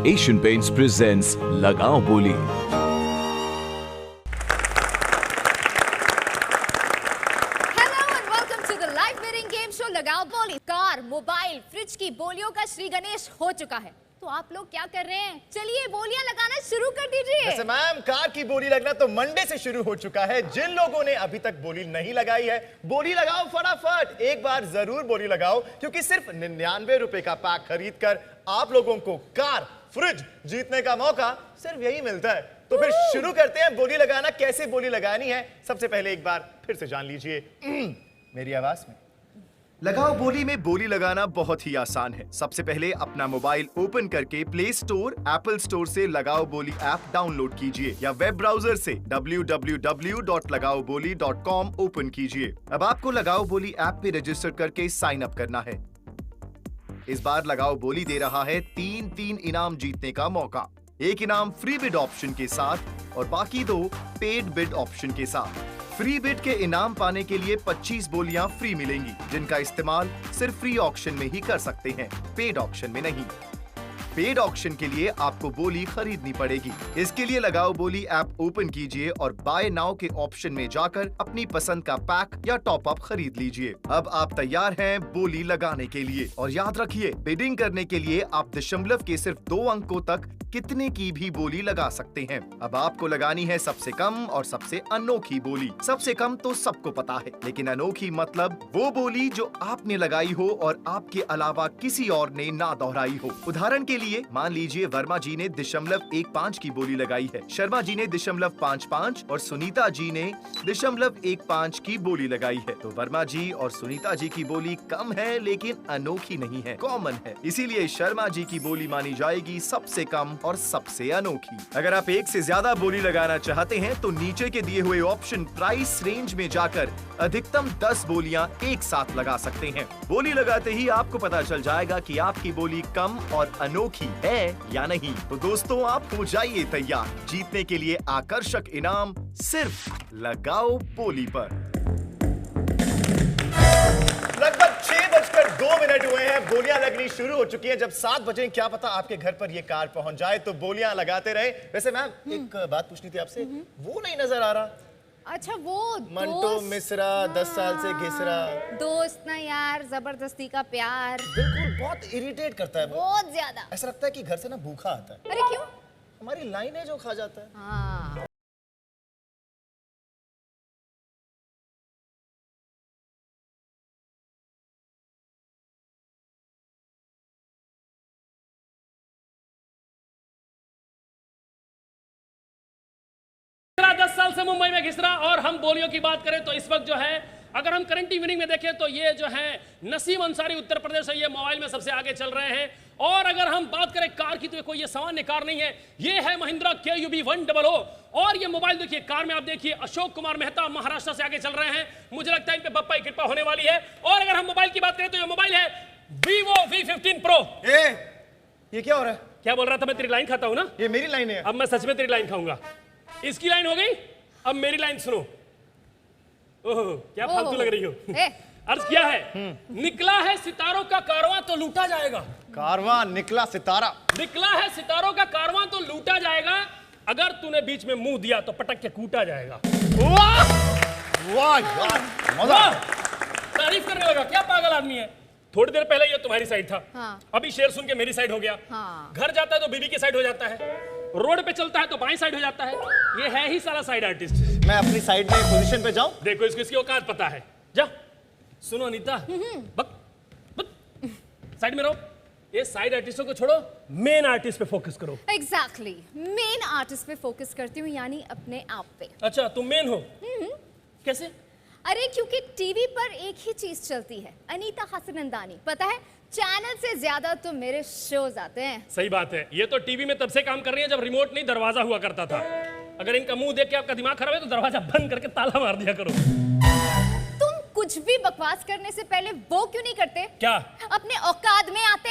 Asian Paints presents लगाओ बोली। लगाओ बोली। कार, मोबाइल, फ्रिज की बोलियों का श्री गणेश हो चुका है, तो आप लोग क्या कर रहे हैं? चलिए बोलियां लगाना शुरू कर दीजिए। वैसे मैम, कार की बोली लगना तो मंडे से शुरू हो चुका है। जिन लोगों ने अभी तक बोली नहीं लगाई है, बोली लगाओ फटाफट। एक बार जरूर बोली लगाओ, क्योंकि सिर्फ 99 रुपए का पैक खरीद कर आप लोगों को कार, फ्रिज जीतने का मौका सिर्फ यही मिलता है। तो फिर शुरू करते हैं बोली लगाना। कैसे बोली लगानी है, सबसे पहले एक बार फिर से जान लीजिए मेरी आवाज में। लगाओ बोली में बोली लगाना बहुत ही आसान है। सबसे पहले अपना मोबाइल ओपन करके प्ले स्टोर, एप्पल स्टोर से लगाओ बोली ऐप डाउनलोड कीजिए या वेब ब्राउजर से www.लगाओबोली.com ओपन कीजिए। अब आपको लगाओ बोली ऐप पे रजिस्टर करके साइन अप करना है। इस बार लगाओ बोली दे रहा है 3 इनाम जीतने का मौका। एक इनाम फ्री बिड ऑप्शन के साथ और बाकी 2 पेड बिड ऑप्शन के साथ। फ्री बिड के इनाम पाने के लिए 25 बोलियां फ्री मिलेंगी, जिनका इस्तेमाल सिर्फ फ्री ऑक्शन में ही कर सकते हैं, पेड ऑक्शन में नहीं। पेड ऑक्शन के लिए आपको बोली खरीदनी पड़ेगी। इसके लिए लगाओ बोली ऐप ओपन कीजिए और बाय नाउ के ऑप्शन में जाकर अपनी पसंद का पैक या टॉप अप खरीद लीजिए। अब आप तैयार हैं बोली लगाने के लिए। और याद रखिए, बिडिंग करने के लिए आप दशमलव के सिर्फ 2 अंकों तक कितने की भी बोली लगा सकते हैं। अब आपको लगानी है सबसे कम और सबसे अनोखी बोली। सबसे कम तो सबको पता है, लेकिन अनोखी मतलब वो बोली जो आपने लगाई हो और आपके अलावा किसी और ने ना दोहराई हो। उदाहरण के लिए मान लीजिए वर्मा जी ने 0.15 की बोली लगाई है, शर्मा जी ने 0.55 और सुनीता जी ने 0.15 की बोली लगाई है। तो वर्मा जी और सुनीता जी की बोली कम है, लेकिन अनोखी नहीं है, कॉमन है। इसीलिए शर्मा जी की बोली मानी जाएगी सबसे कम और सबसे अनोखी। अगर आप एक से ज्यादा बोली लगाना चाहते हैं तो नीचे के दिए हुए ऑप्शन प्राइस रेंज में जाकर अधिकतम 10 बोलियां एक साथ लगा सकते हैं। बोली लगाते ही आपको पता चल जाएगा कि आपकी बोली कम और अनोखी है या नहीं। तो दोस्तों, आप हो जाइए तैयार जीतने के लिए आकर्षक इनाम सिर्फ लगाओ बोली पर। लगभग 6:02 हुए हैं, बोलियां लगनी शुरू हो चुकी हैं। जब 7 बजे क्या पता आपके घर पर ये कार पहुंच जाए, तो बोलियां लगाते रहे। वैसे मैम, एक बात पूछनी थी आपसे, वो नहीं नजर आ रहा। अच्छा, वो मंटो मिश्रा 10 साल से घिसरा दोस्त ना यार, जबरदस्ती का प्यार बिल्कुल बहुत इरिटेट करता है, बहुत ज्यादा। ऐसा लगता है कि घर से ना भूखा आता है। अरे क्यों? हमारी लाइन है जो खा जाता है। हाँ। साल से मुंबई में घिस रहा। और हम बोलियों की बात करें तो इस वक्त जो है, अगर हम करंट इवनिंग में देखें तो ये जो है नसीम अंसारी उत्तर प्रदेश है, ये मोबाइल में सबसे आगे चल रहे हैं। और अगर हम बात करें कार की तो कोई ये सामान्य कार नहीं है, ये है महिंद्रा KUV 100। और ये मोबाइल देखिए, कार में आप देखिए अशोक कुमार मेहता महाराष्ट्र से आगे चल रहे हैं। मुझे लगता है इन पे बप्पा की कृपा होने वाली है। और अगर हम मोबाइल की बात करें तो ये मोबाइल है Vivo V15 Pro। ये क्या हो रहा है? क्या बोल रहा था? मैं तेरी लाइन खाता हूं ना। ये मेरी लाइन है। अब मैं सच में तेरी लाइन खाऊंगा। इसकी लाइन हो गई, अब मेरी लाइन सुनो। ओह, क्या फालतू लग रही हो। अर्ज किया है, निकला है सितारों का कारवां तो लूटा जाएगा। कारवां निकला सितारा। निकला है सितारों का कारवां तो लूटा जाएगा, अगर तूने बीच में मुंह दिया तो पटक के कूटा जाएगा। वाह वाह यार, मजा। तारीफ करने लगा, क्या पागल आदमी है। थोड़ी देर पहले ये तुम्हारी साइड था, हाँ। अभी शेर सुन के मेरी साइड हो गया। हाँ। घर जाता है तो बीबी की साइड हो जाता है, रोड पे चलता है तो बाईं साइड हो जाता है। ये है ही सारा साइड आर्टिस्ट। मैं अपनी साइड में पोजीशन पे जाऊं? देखो, इसको इसकी औकात पता है। जा सुनो अनीता, बक साइड में रहो। ये साइड आर्टिस्टों को छोड़ो, मेन आर्टिस्ट पे फोकस करो। एग्जैक्टली, मेन आर्टिस्ट पे फोकस करती हूँ, यानी अपने आप पे। अच्छा, तुम मेन हो? कैसे? अरे क्योंकि टीवी पर एक ही चीज चलती है, अनीता हसनंदानी। पता है, चैनल से ज्यादा तो मेरे शोज आते हैं। सही बात है। ये तो टीवी में तब से काम कर रही है जब रिमोट नहीं दरवाजा हुआ करता था। अगर इनका मुंह देख के आपका दिमाग खराब है तो दरवाजा बंद करके ताला मार दिया करो। तुम कुछ भी बकवास करने से पहले वो क्यों नहीं करते? क्या? अपने औकात में आते।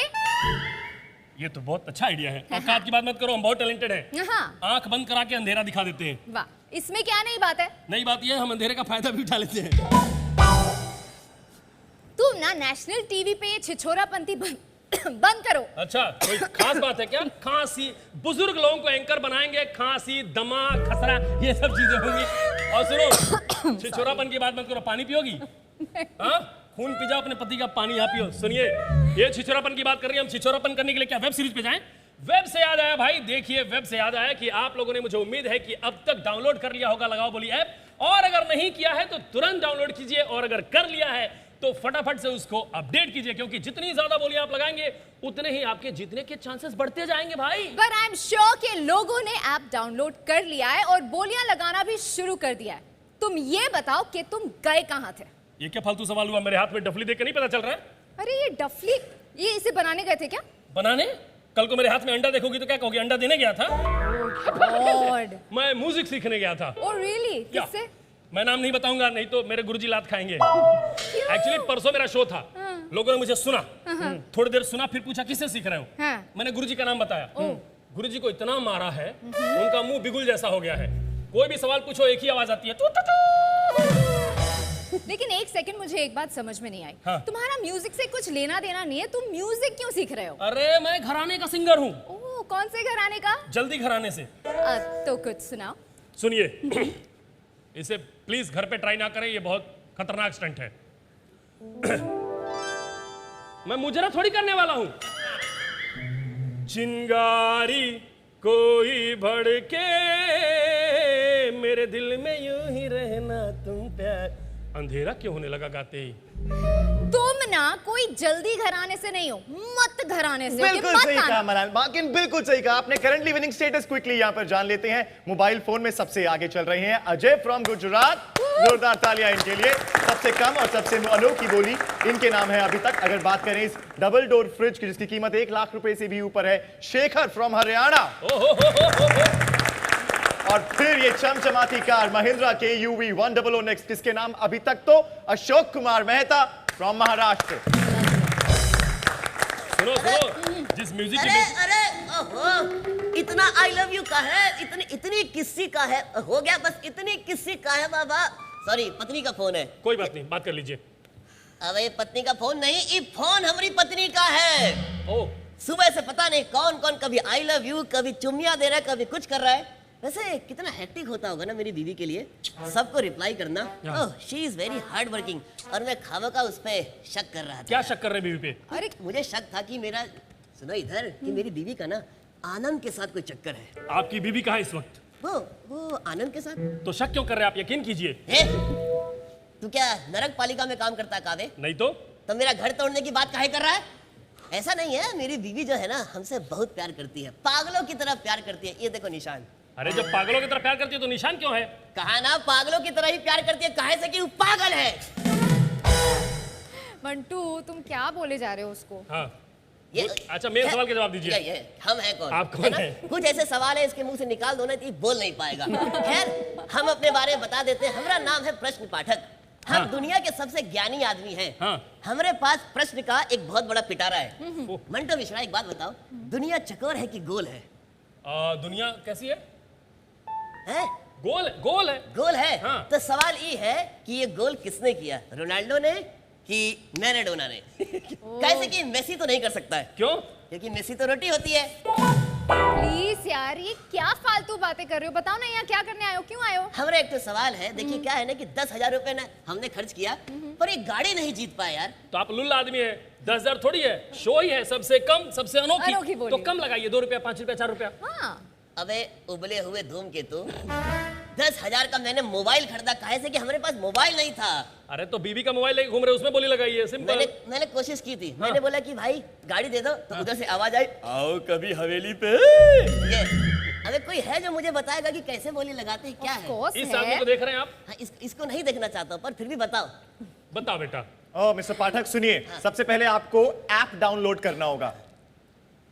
ये तो बहुत अच्छा आइडिया है। औकात की बात मत करो, हम बहुत टैलेंटेड हैं। हाँ। आंख बंद करा के अंधेरा दिखा देते हैं। वाह, इसमें क्या नई बात है? नई बात ये है, हम अंधेरे का फायदा भी उठा लेते हैं। तुम ना नेशनल टीवी पे ये छिछोरापंती बंद बंद करो। अच्छा, कोई खास बात है क्या? खांसी, बुजुर्ग लोगों को एंकर बनाएंगे, खांसी, दमा, खसरा, ये सब चीजें होंगी। और सुनो, छिछोरापन की बात मत करो, पानी पियोगी? हाँ, खून पी जाओ अपने पति का, पानी यहाँ पियो। सुनिए, ये छिछोरापन की बात कर रही है, हम छिछोरापन करने के लिए क्या वेब सीरीज पे जाएं? वेब से याद आया भाई, देखिए वेब से याद आया कि आप लोगों ने, मुझे उम्मीद है कि अब तक डाउनलोड कर लिया होगा लगाओ बोली ऐप, और अगर नहीं किया है तो तुरंत डाउनलोड कीजिए, और अगर कर लिया है तो फटाफट से उसको अपडेट कीजिए, क्योंकि जितनी ज्यादा बोलियां आप लगाएंगे उतने ही आपके जीतने के चांसेस बढ़ते जाएंगे भाई। पर आई एम श्योर कि लोगों ने ऐप डाउनलोड कर लिया है और बोलियां लगाना भी शुरू कर दिया है। तुम ये बताओ कि तुम गए कहां थे? ये क्या फालतू सवाल हुआ? मेरे हाथ में डफली देख के नहीं पता चल रहा है? अरे ये डफली, ये इसे बनाने गए थे क्या? बनाने? कल को मेरे हाथ में अंडा देखोगी तो क्या कहोगी? अंडा देने गया था? गॉड। मैं म्यूजिक सीखने गया था। Oh really? क्या? किससे? मैं नाम नहीं बताऊंगा, नहीं तो मेरे गुरुजी लात खाएंगे। एक्चुअली परसों मेरा शो था, लोगों ने मुझे सुना, थोड़ी देर सुना, फिर पूछा किससे सीख रहे हो? हाँ। मैंने गुरुजी का नाम बताया। गुरुजी को इतना मारा है, उनका मुंह बिगुल जैसा हो गया है। कोई भी सवाल पूछो एक ही आवाज आती है, तू तू तू। लेकिन एक सेकंड, मुझे एक बात समझ में नहीं आई। हाँ। तुम्हारा म्यूजिक से कुछ लेना देना नहीं है, तुम म्यूजिक क्यों सीख रहे हो? अरे मैं घराने का सिंगर हूँ। ओह, कौन से घराने का? जल्दी घराने से। तो कुछ सुनाओ। सुनिए, इसे प्लीज घर पे ट्राई ना करें, ये बहुत खतरनाक स्टंट है। मैं मुजरा थोड़ी करने वाला हूं। चिंगारी कोई भड़के, मेरे दिल में यूं ही रहना तुम प्यार। अंधेरा क्यों होने लगा गाते ही? तुम ना कोई जल्दी घराने से नहीं हो, मत घराने से। बिल्कुल सही कहा मलान, बाकिन बिल्कुल सही कहा आपने। करंटली विनिंग स्टेटस क्विकली यहां पर जान लेते हैं। मोबाइल फोन में सबसे आगे चल रहे हैं अजय फ्रॉम गुजरात, जोरदार तालियां इनके लिए। सबसे कम और सबसे अनोखी बोली इनके नाम है अभी तक। अगर बात करें इस डबल डोर फ्रिज की जिसकी कीमत 1 लाख रुपए से भी ऊपर है, शेखर फ्रॉम हरियाणा। और फिर ये चमचमाती कार महिंद्रा के UV 100 नेक्स्ट, किसके नाम अभी तक तो अशोक कुमार मेहता फ्रॉम महाराष्ट्र। सुनो सुनो, जिस म्यूजिक की अरे ओहो, इतना आई लव यू का है, इतनी किस्सी का है, हो गया बस, इतनी किस्सी का है बाबा। सॉरी, पत्नी का फोन है। कोई बात नहीं, बात कर लीजिए। अबे पत्नी का फोन नहीं, ये फोन हमारी पत्नी का है। ओ, सुबह से पता नहीं कौन कौन कभी आई लव यू, कभी चुम्मिया दे रहा है, कभी कुछ कर रहा है। वैसे कितना हेक्टिक होता होगा ना मेरी बीवी के लिए, सबको रिप्लाई करना। Oh, she is very hard working. और मैं खावा का उस पे शक कर रहा था। क्या शक कर रहे बीवी पे? अरे मुझे शक था कि मेरा, सुनो इधर, कि मेरी बीवी का ना आनंद के साथ कोई चक्कर है। आपकी बीवी कहाँ है इस वक्त? वो आनंद के साथ। तो शक क्यों कर रहे हैं आप? यकीन कीजिए। तू क्या नरक पालिका में काम करता है कावे? नहीं तो? तो मेरा घर तोड़ने की बात काहे कर रहा है? ऐसा नहीं है, मेरी बीवी जो है ना हमसे बहुत प्यार करती है, पागलों की तरह प्यार करती है। ये देखो निशान। अरे जब पागलों की तरह प्यार करती है तो निशान क्यों है? कहा ना पागलों की तरह ही प्यार करती है, काहे से कि वो पागल है। मंटू, तुम क्या बोले जा रहे हो उसको? हाँ। अच्छा, मेरे सवाल के जवाब दीजिए। ये हम हैं कौन? आप कौन हैं? कुछ ऐसे सवाल है इसके मुंह से निकाल दो ना तो ये बोल नहीं पाएगा। खैर, हम अपने बारे में बता देते हैं। हमारा नाम है प्रश्न पाठक। हम हाँ। दुनिया के सबसे ज्ञानी आदमी हैं। हाँ। हमारे पास प्रश्न का एक बहुत बड़ा पिटारा है। मंटो मिश्रा, एक बात बताओ, दुनिया चकोर है कि गोल है? दुनिया कैसी है? हैं? गोल गोल है। गोल है। हाँ। तो सवाल ये है कि ये गोल किसने किया, रोनाल्डो ने कि मैराडोना ने? कैसे कि मेसी तो नहीं कर सकता है। क्यों? क्योंकि मेसी तो रोटी होती है। प्लीज यार, ये क्या फालतू बातें कर रहे हो? बताओ ना, यहाँ क्या करने आए हो, क्यों आए हो? हमारा एक तो सवाल है, देखिए क्या है ना कि 10,000 रुपए ना हमने खर्च किया, पर एक गाड़ी नहीं जीत पाया यार। तो आप लुल्ला आदमी है, 10,000 थोड़ी है, शो ही है, सबसे कम सबसे अनोखी अनोखी। बोली। तो कम लगाइए, 2 रुपया, 5 रुपया, 4 रुपया। हाँ। अबे उबले हुए धूमकेतु, 10,000 का मैंने मोबाइल खरीदा, काहे से कि हमारे पास मोबाइल नहीं था। अरे तो बीबी का मोबाइल लेके घूम रहे, उसमें बोली लगाइए, सिंपल। मैंने कोशिश की थी। मैंने बोला कि भाई गाड़ी दे दो, तो उधर से आवाज आई, आओ कभी हवेली पे। ये अबे कोई है जो मुझे बताएगा कि कैसे बोली लगाते हैं, क्या है? Of course इस है। आदमी को देख रहे हैं आप? हाँ, इसको नहीं देखना चाहता हूँ, पर फिर भी बताओ। बताओ बेटा। ओ मिस्टर पाठक सुनिए, सबसे पहले आपको ऐप डाउनलोड करना होगा।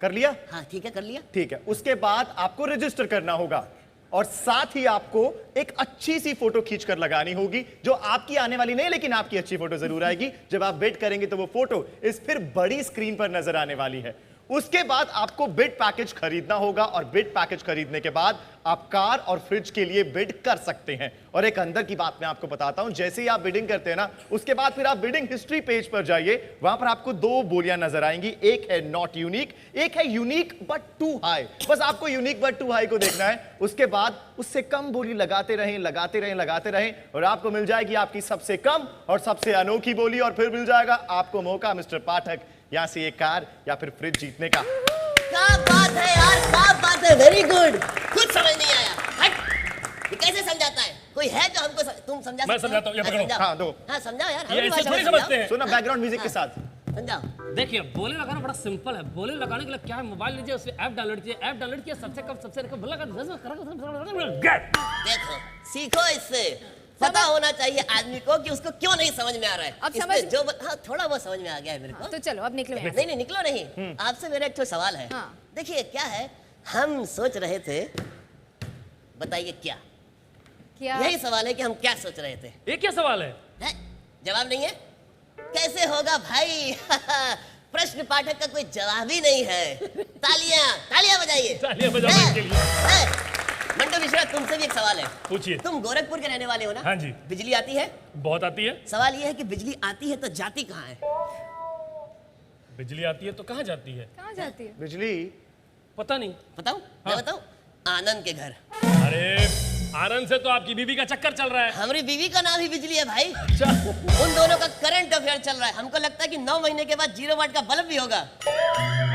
कर लिया? हाँ ठीक है, कर लिया। ठीक है, उसके बाद आपको रजिस्टर करना होगा और साथ ही आपको एक अच्छी सी फोटो खींचकर लगानी होगी, जो आपकी आने वाली नहीं, लेकिन आपकी अच्छी फोटो जरूर आएगी। जब आप वेट करेंगे तो वो फोटो इस फिर बड़ी स्क्रीन पर नजर आने वाली है। उसके बाद आपको बिड पैकेज खरीदना होगा और बिड पैकेज खरीदने के बाद आप कार और फ्रिज के लिए बिड कर सकते हैं। और एक अंदर की बात मैं आपको बताता हूं, जैसे ही आप बिडिंग करते हैं ना, उसके बाद फिर आप बिडिंग हिस्ट्री पेज पर जाइए, वहां पर आपको दो बोलियां नजर आएंगी, एक है नॉट यूनिक, एक है यूनिक बट टू हाई। बस आपको यूनिक बट टू हाई को देखना है, उसके बाद उससे कम बोली लगाते रहें लगाते रहें लगाते रहें और आपको मिल जाएगी आपकी सबसे कम और सबसे अनोखी बोली। और फिर मिल जाएगा आपको मौका मिस्टर पाठक यहां से एक कार या फिर फ्रिज जीतने का। क्या बात है यार, क्या बात है, वेरी गुड। कुछ समझ नहीं आया, हट। ये कैसे समझाता है? कोई है जो हमको तुम समझा? मैं समझाता हूं, ये पकड़ो। समझाओ। हाँ, दो। हाँ समझाओ यार, ये हमें ऐसे भाषा थोड़ी में समझते हैं। सुनो बैकग्राउंड म्यूजिक के साथ समझाओ। देखिए, बोले लगाना बड़ा सिंपल है। बोले लगाने के लिए क्या है, मोबाइल लीजिए, उससे ऐप डाउनलोड कीजिए, ऐप डाउनलोड किया सबसे कम बोला देखो, सीखो इससे। पता होना चाहिए आदमी को कि उसको क्यों नहीं समझ में आ रहा है। अब इसमें समझ- जो हाँ, थोड़ा बहुत समझ में आ गया है मेरे को। तो चलो अब निकलो यहाँ से। नहीं निकलो नहीं। आपसे मेरा एक तो सवाल है। हाँ। देखिए क्या है, हम सोच रहे थे, बताइए क्या? क्या? यही सवाल है कि हम क्या सोच रहे थे। ये क्या सवाल है? है? जवाब नहीं है? कैसे होगा भाई? प्रश्न पाठक का कोई जवाब ही नहीं है। तालियां तालियां बजाइए। तालियां बजाओ इनके लिए। मंटू मिश्रा, तुमसे भी एक सवाल है। पूछिए। तुम गोरखपुर के रहने वाले हो ना? हाँ जी। बिजली आती है? बहुत आती है। सवाल ये है कि बिजली आती है तो जाती कहाँ है? बिजली आती है तो कहाँ जाती है? कहाँ जाती है? बिजली पता नहीं। बताऊं? मैं बताऊं? आनंद के घर। अरे आनंद से तो आपकी बीबी का चक्कर चल रहा है। हमारी बीवी का नाम ही बिजली है भाई। उन दोनों का करंट अफेयर चल रहा है। हमको लगता है कि 9 महीने के बाद 0 वाट का बल्ब भी होगा।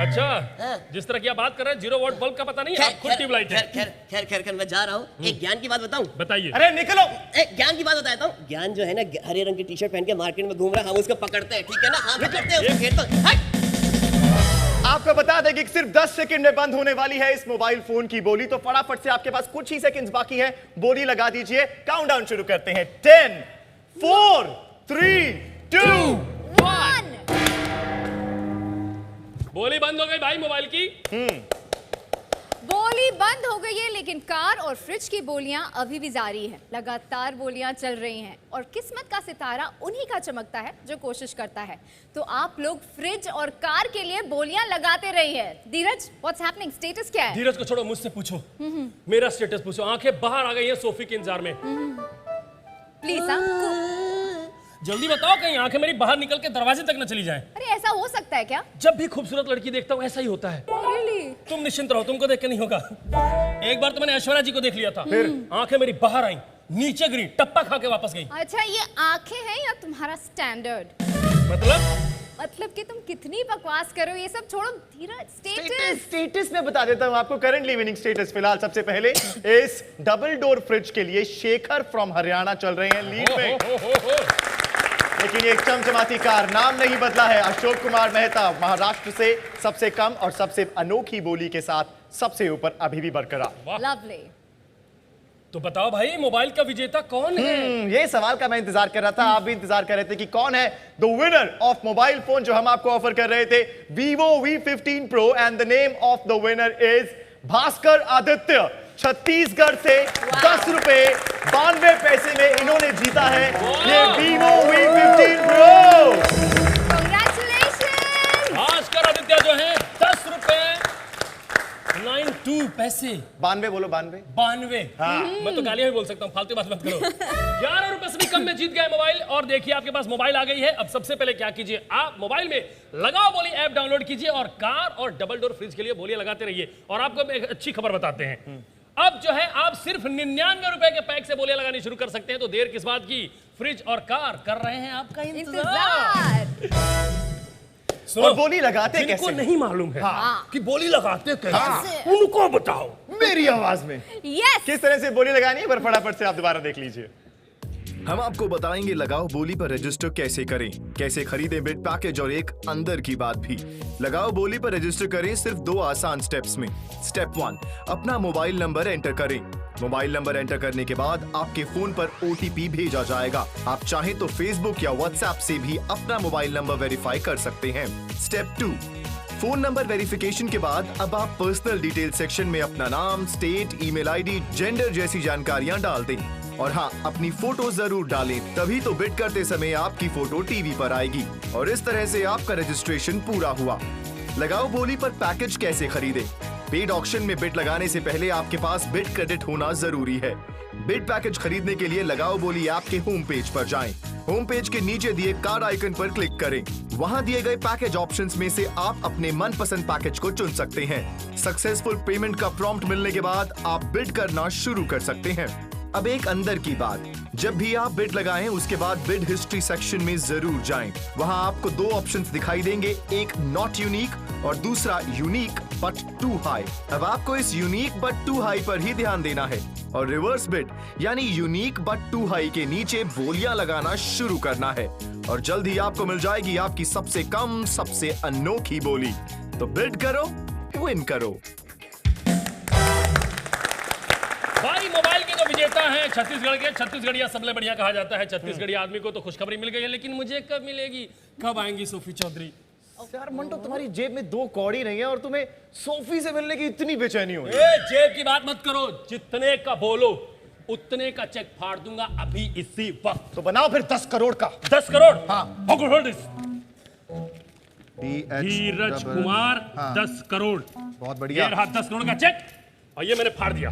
अच्छा, हाँ। जिस तरह की आप बात कर रहे हैं, 0 वाट बल्ब का पता नहीं, आप खुद ट्यूबलाइट है। खैर मैं जा रहा हूँ। एक ज्ञान की बात बताऊं? बताइए। अरे निकलो। एक ज्ञान की बात बताता हूँ। ज्ञान जो है ना, हरे रंग की टी शर्ट पहन के मार्केट में घूम रहा है, हम उसको पकड़ते हैं, ठीक है ना? हाँ पकड़ते हैं उसको, घेरते हैं। हट! आपको बता दें कि सिर्फ 10 सेकंड में बंद होने वाली है इस मोबाइल फोन की बोली, तो फटाफट से आपके पास कुछ ही सेकंड्स बाकी है, बोली लगा दीजिए। काउंटडाउन शुरू करते हैं। 10 4 3 2 1। बोली बंद हो गई भाई मोबाइल की। बोली बंद हो गई है, लेकिन कार और फ्रिज की बोलियां अभी भी जारी है। लगातार बोलियां चल रही हैं और किस्मत का सितारा उन्हीं का चमकता है जो कोशिश करता है। तो आप लोग फ्रिज और कार के लिए बोलियां लगाते रहिए। धीरज, व्हाट्स हैपनिंग? स्टेटस क्या है? धीरज को छोड़ो, मुझसे पूछो। मेरा स्टेटस पूछो। आंखें बाहर आ गई हैं सोफी के इंतजार में। प्लीज जल्दी बताओ, कहीं आंखें मेरी बाहर निकल के दरवाजे तक न चली जाएं। अरे ऐसा हो सकता है क्या? जब भी खूबसूरत लड़की देखता हूँ ऐसा ही होता है। Really? तुम निश्चिंत रहो, तुमको देख के नहीं होगा। एक बार तो मैंने ऐश्वर्या जी को देख लिया था, फिर आंखें मेरी बाहर आई, नीचे गिरी, टप्पा खा के वापस गई। अच्छा, ये आंखें हैं या तुम्हारा स्टैंडर्ड? मतलब कि तुम कितनी बकवास करो। ये सब छोड़ो धीरज। स्टेटस में बता देता हूं आपको। करंटली विनिंग स्टेटस फिलहाल सबसे पहले इस डबल डोर फ्रिज के लिए शेखर फ्रॉम हरियाणा चल रहे हैं लीड में। लेकिन एक चमचमाती कार नाम नहीं बदला है। अशोक कुमार मेहता महाराष्ट्र से सबसे कम और सबसे अनोखी बोली के साथ सबसे ऊपर अभी भी बरकरार। लवली। तो बताओ भाई, मोबाइल का विजेता कौन है? ये सवाल का मैं इंतजार कर रहा था, आप भी इंतजार कर रहे थे कि कौन है the winner of mobile phone जो हम आपको ऑफर कर रहे थे, Vivo V15 Pro, and the name of the winner is Bhaskar Aditya. Chhattisgarh से 10 रुपए 92 पैसे में इन्होंने जीता है ये Vivo V15 Pro। Congratulations! Bhaskar Aditya जो है 10 रुपए 92 पैसे। 92 बोलो, 92। 92। मैं तो गालियां भी बोल सकता हूँ, फालतू बात मत करो। 11 रुपए से भी कम में जीत गए मोबाइल। और देखिए आपके पास मोबाइल आ गई है। अब सबसे पहले क्या कीजिए, आप मोबाइल में लगाओ बोली ऐप डाउनलोड कीजिए और कार और डबल डोर फ्रिज के लिए बोलियां लगाते रहिए। और आपको एक अच्छी खबर बताते हैं, अब जो है आप सिर्फ 99 रुपए के पैक से बोलियां लगानी शुरू कर सकते हैं। तो देर किस बात की, फ्रिज और कार कर रहे हैं आपका इंतजार। और बोली लगाते जिनको कैसे? नहीं मालूम है कि बोली लगाते कैसे, हाँ। उनको बताओ मेरी आवाज में Yes! किस तरह से बोली लगानी है, पर फटाफट से आप दोबारा देख लीजिए। हम आपको बताएंगे लगाओ बोली पर रजिस्टर कैसे करें, कैसे खरीदें बिड पैकेज और एक अंदर की बात भी। लगाओ बोली पर रजिस्टर करें सिर्फ 2 आसान स्टेप्स में। स्टेप 1, अपना मोबाइल नंबर एंटर करें। मोबाइल नंबर एंटर करने के बाद आपके फोन पर OTP भेजा जाएगा। आप चाहें तो फेसबुक या व्हाट्सएप से भी अपना मोबाइल नंबर वेरीफाई कर सकते हैं। स्टेप 2, फोन नंबर वेरिफिकेशन के बाद अब आप पर्सनल डिटेल सेक्शन में अपना नाम, स्टेट, ईमेल आईडी, जेंडर जैसी जानकारियां डाल दें। और हाँ, अपनी फोटो जरूर डालें, तभी तो बिड करते समय आपकी फोटो टीवी पर आएगी। और इस तरह से आपका रजिस्ट्रेशन पूरा हुआ। लगाओ बोली पर पैकेज कैसे खरीदें? पेड ऑक्शन में बिड लगाने से पहले आपके पास बिड क्रेडिट होना जरूरी है। बिड पैकेज खरीदने के लिए लगाओ बोली ऐप के होम पेज पर जाएं। होम पेज के नीचे दिए कार्ड आइकन पर क्लिक करें। वहां दिए गए पैकेज ऑप्शंस में से आप अपने मनपसंद पैकेज को चुन सकते हैं। सक्सेसफुल पेमेंट का प्रॉम्प्ट मिलने के बाद आप बिड करना शुरू कर सकते हैं। अब एक अंदर की बात, जब भी आप बिड लगाएं उसके बाद बिड हिस्ट्री सेक्शन में जरूर जाएं। वहां आपको दो ऑप्शंस दिखाई देंगे, एक नॉट यूनिक और दूसरा यूनिक बट टू हाई। अब आपको इस यूनिक बट टू हाई पर ही ध्यान देना है और रिवर्स बिड यानी यूनिक बट टू हाई के नीचे बोलियां लगाना शुरू करना है और जल्द ही आपको मिल जाएगी आपकी सबसे कम सबसे अनोखी बोली। तो बिड करो, विन करो। भाई मोबाइल के जो विजेता हैं छत्तीसगढ़ के, छत्तीसगढ़िया सबले बढ़िया कहा जाता है। छत्तीसगढ़ी आदमी को तो खुशखबरी मिल गई है, लेकिन मुझे कब मिलेगी, कब आएंगी सोफी चौधरी? यार मंटो, तुम्हारी जेब में 2 कौड़ी नहीं है और तुम्हें सोफी से मिलने की इतनी बेचैनी हो रही ए, जेब की बात मत करो, जितने का बोलो उतने का चेक फाड़ दूंगा अभी इसी वक्त। तो बनाओ फिर 10 करोड़ का। 10 करोड़? हाँ। Hold this. DH धीरज कुमार, हाँ। 10 करोड़। बहुत बढ़िया। ये रहा 10 करोड़ का चेक और ये मैंने फाड़ दिया।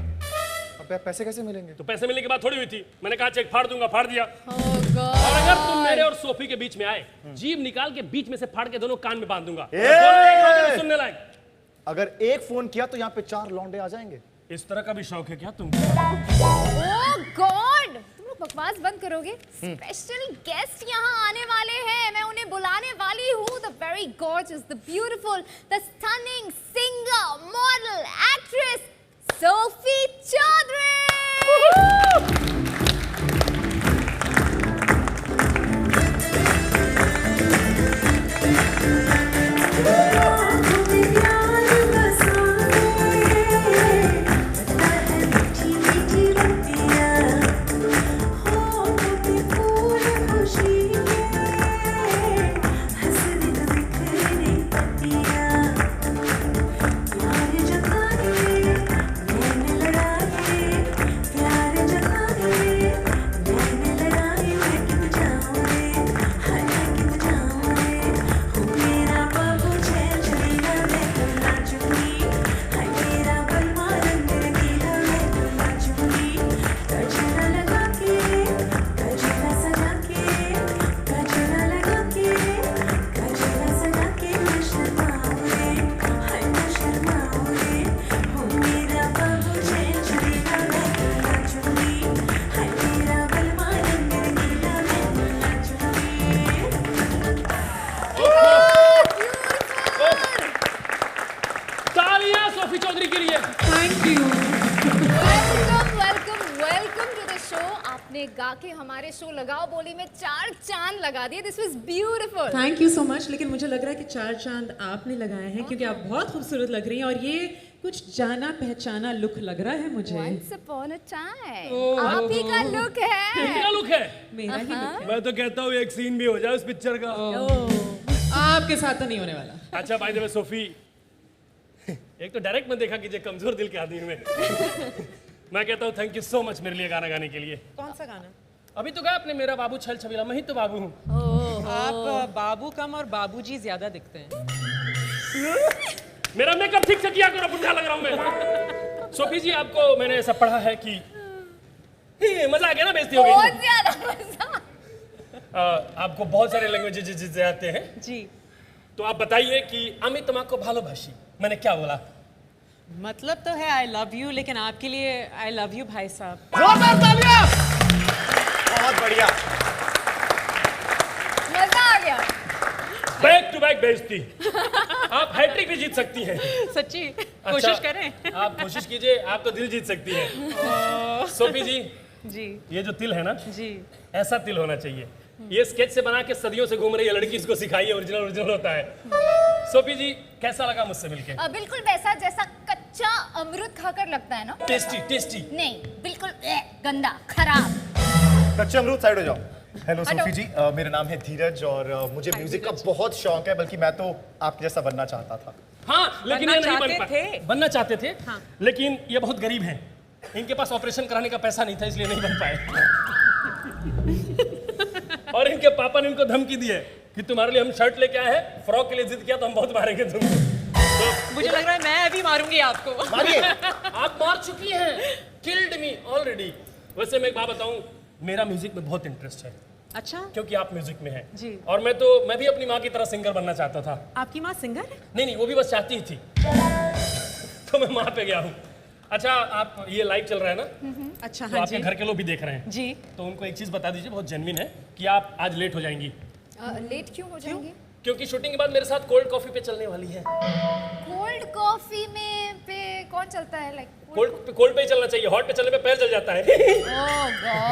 अब पैसे कैसे मिलेंगे? तो पैसे मिलने की बात थोड़ी हुई थी, मैंने कहा चेक फाड़ दूंगा, फाड़ दिया। Oh God. और अगर तुम मेरे और सोफी के बीच में आए, जीभ निकाल के बीच में से फाड़ के दोनों कान में बांध दूंगा। सुनने लायक। अगर एक फोन किया तो यहाँ पे 4 लौंडे आ जाएंगे। इस तरह का भी शौक है क्या तुम? Oh God! तुम लोग बकवास बंद करोगे? स्पेशल गेस्ट यहाँ आने वाले हैं, मैं उन्हें बुलाने वाली हूँ। The very gorgeous, the beautiful, the stunning singer, model, actress, Sophie Chaudhary. Sophie Chaudhary के लिए। Thank you. Welcome welcome welcome to the show. आपने गा के हमारे शो लगाओ बोली में 4 चांद लगा दिए। This was beautiful. Thank you so much. लेकिन मुझे लग रहा है कि 4 चांद आपने लगाए हैं क्योंकि आप बहुत खूबसूरत लग रही हैं और ये कुछ जाना पहचाना लुक लग रहा है मुझे। Once upon a time आप ही का लुक है। इनका लुक है। मेरा ही लुक है। मैं तो कहता हूँ एक सीन भी हो जाए उस पिक्चर का। आपके साथ तो नहीं होने वाला। अच्छा बाय द वे सोफी, एक तो डायरेक्ट में देखा कीजिए कमजोर दिल के आदमी में। मैं कहता हूँ थैंक यू सो मच मेरे लिए गाना गाने के लिए। कौन सा गाना? अभी तो कहा आपने मेरा बाबू छल छबीला, मैं ही तो बाबू हूँ। आप बाबू कम और बाबूजी ज्यादा दिखते हैं। मेरा मेकअप ठीक से किया करो, बुढ़ा लग रहा हूँ मैं। सोफी जी आपको मैंने ऐसा पढ़ा है कि मजा आ गया ना, बेइज्जती हो बहुत गई। ज्यादा मजा। आपको बहुत सारे लैंग्वेजेस आते हैं जी। तो आप बताइए कि अमित माँ को भालोबाशी, मैंने क्या बोला? मतलब तो है आई लव यू, लेकिन आपके लिए आई लव यू भाई साहब। जोरदार तालियां। बहुत बढ़िया। मजा आ गया। बैक टू बैक बेइज्जती। आप हैट्रिक भी जीत सकती हैं। सच्ची? अच्छा, कोशिश करें। आप कोशिश कीजिए, आप तो दिल जीत सकती हैं। सोफी जी जी ये जो तिल है ना, जी, ऐसा तिल होना चाहिए। ये स्केच से बना के सदियों से घूम रही है लड़की, इसको सिखाइए ओरिजिनल ओरिजिनल होता है। सोफी जी कैसा लगा मुझसे मिलके? बिल्कुल वैसा जैसा कच्चा अमरूद खाकर लगता है ना। Tasty tasty. नहीं बिल्कुल गंदा खराब। कच्चे अमरूद साइड हो जाओ। हेलो हटो। सोफी जी, मेरा नाम है धीरज और मुझे म्यूजिक का बहुत शौक है, बल्कि मैं तो आपके जैसा बनना चाहता था। हाँ लेकिन ये नहीं बन पाए। बनना चाहते थे हाँ। लेकिन ये बहुत गरीब हैं, इनके पास ऑपरेशन कराने का पैसा नहीं था, इसलिए नहीं बन पाए। और इनके पापा ने इनको धमकी दी है कि तुम्हारे लिए हम शर्ट लेके आए हैं, फ्रॉक के लिए जिद किया तो हम बहुत मारेंगे तुमको। तो मुझे लग रहा है मैं अभी मारूंगी आपको। मारिए। आप मार चुकी हैं, किल्ड मी ऑलरेडी। वैसे मैं एक बात बताऊं, मेरा म्यूजिक में बहुत इंटरेस्ट है, अच्छा, क्योंकि आप म्यूजिक में हैं जी। और मैं भी अपनी माँ की तरह सिंगर बनना चाहता था। आपकी माँ सिंगर है? नहीं, वो भी बस चाहती ही थी। तो मैं माँ पे गया हूँ। अच्छा, आप ये लाइव चल रहा है ना, अच्छा, तो हाँ आपके जी घर के लोग भी देख रहे हैं, जी। तो उनको एक चीज बता दीजिए, बहुत जेन्युइन है, कि आप आज लेट हो जाएंगी, लेट क्यों हो जाएंगे? क्योंकि शूटिंग के बाद मेरे साथ कोल्ड कॉफी पे चलने वाली है। कोल्ड कॉफी में पे कौन चलता है? लाइक कोल्ड पे ही चलना चाहिए, हॉट पे चलने पे पैर जल जाता है।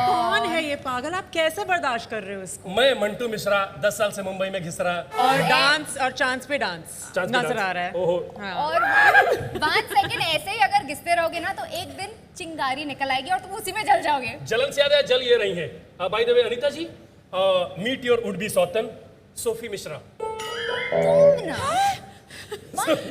कौन है ये पागल? आप कैसे बर्दाश्त कर रहे हो इसको? मैं मंटू मिश्रा, 10 साल से मुंबई में घिस रहा। और डांस और चांस पे डांस नजर आ रहा है। ओहो। हाँ। और 1 सेकंड ऐसे ही अगर घिसते रहोगे ना तो एक दिन चिंगारी निकल आएगी और तुम उसी में जल जाओगे। जलन से ज्यादा जल ये रही है। By the way Anita ji, meet your would be सौतन सोफी मिश्रा। तुम ना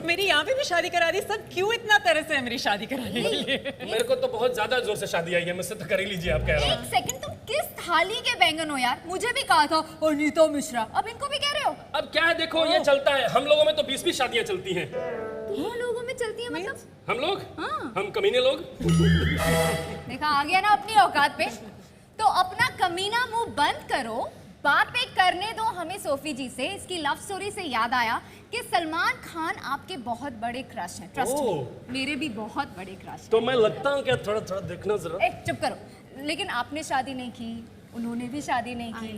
मेरी यहाँ पे भी शादी करा दी, सब क्यों इतना तरस है मेरी शादी कराने के लिए? मेरे को तो बहुत ज्यादा जोर से शादी आई है, मुझसे तो कर ही लीजिए, आप कह रहे हो। एक सेकंड, तुम किस थाली के बैंगन हो यार? मुझे भी कहा था अनीता मिश्रा, अब इनको भी कह रहे हो? अब क्या है, देखो ये चलता है, हम लोगों में तो 20-20 शादियां चलती हैं। तुम लोगों में चलती है मतलब? हम लोग, हाँ। हम कमीने लोग। देखा, आ गया ना अपनी औकात पे। तो अपना कमीना मुंह बंद करो, बातें करने दो हमें सोफी जी से। इसकी लव स्टोरी से याद आया कि सलमान खान आपके बहुत बड़े क्रश हैं। ट्रस्ट मी, मेरे भी बहुत बड़े क्रश तो मैं लगता हूँ क्या? थोड़ा थोड़ा देखना जरा। हैं। चुप करो। लेकिन आपने शादी नहीं की, उन्होंने भी शादी नहीं की।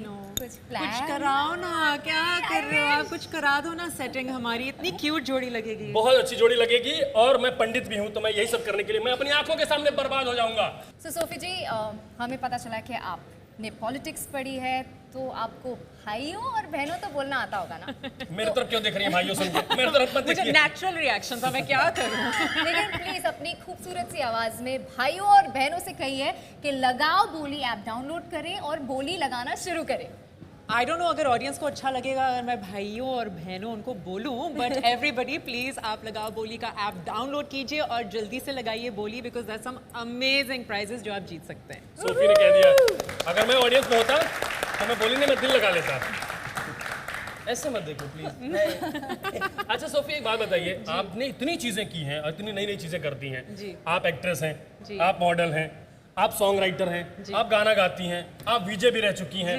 कुछ प्लान? कुछ कराओ ना, क्या कर रहे हो आप? कुछ करा दो ना सेटिंग, हमारी इतनी क्यूट जोड़ी लगेगी। बहुत अच्छी जोड़ी लगेगी, और मैं पंडित भी हूँ, तो मैं यही सब करने के लिए मैं अपनी आंखों के सामने बर्बाद हो जाऊंगा। सोफी जी, हमें पता चला कि आपने पॉलिटिक्स पढ़ी है, तो आपको भाइयों और बहनों तो बोलना आता होगा ना? मेरे तरफ क्यों देख रही है भाइयों? सुन के मेरे तरफ मत मुझे देखिए। नेचुरल रिएक्शन था, मैं क्या करूं? लेकिन प्लीज अपनी खूबसूरत सी आवाज में भाइयों और बहनों से कहिए कि लगाओ बोली ऐप डाउनलोड करें और बोली लगाना शुरू करें। आई डोंट नो अगर ऑडियंस को अच्छा लगेगा अगर मैं भाइयों और बहनों उनको बोलूं, बट एवरीबडी प्लीज आप लगाओ बोली का ऐप डाउनलोड कीजिए और जल्दी से लगाइए बोली, because there some amazing prizes जो आप जीत सकते हैं। सोफी ने कह दिया, अगर मैं ऑडियंस में होता तो मैं बोली नहीं, मैं दिल लगा लेता। ऐसे मत देखो प्लीज। अच्छा सोफी, एक बात बताइए, आपने इतनी चीजें की हैं और इतनी नई नई चीजें करती हैं। जी। आप एक्ट्रेस हैं, जी। आप मॉडल हैं, आप सॉन्ग राइटर हैं, आप गाना गाती हैं, आप वीजे भी रह चुकी हैं।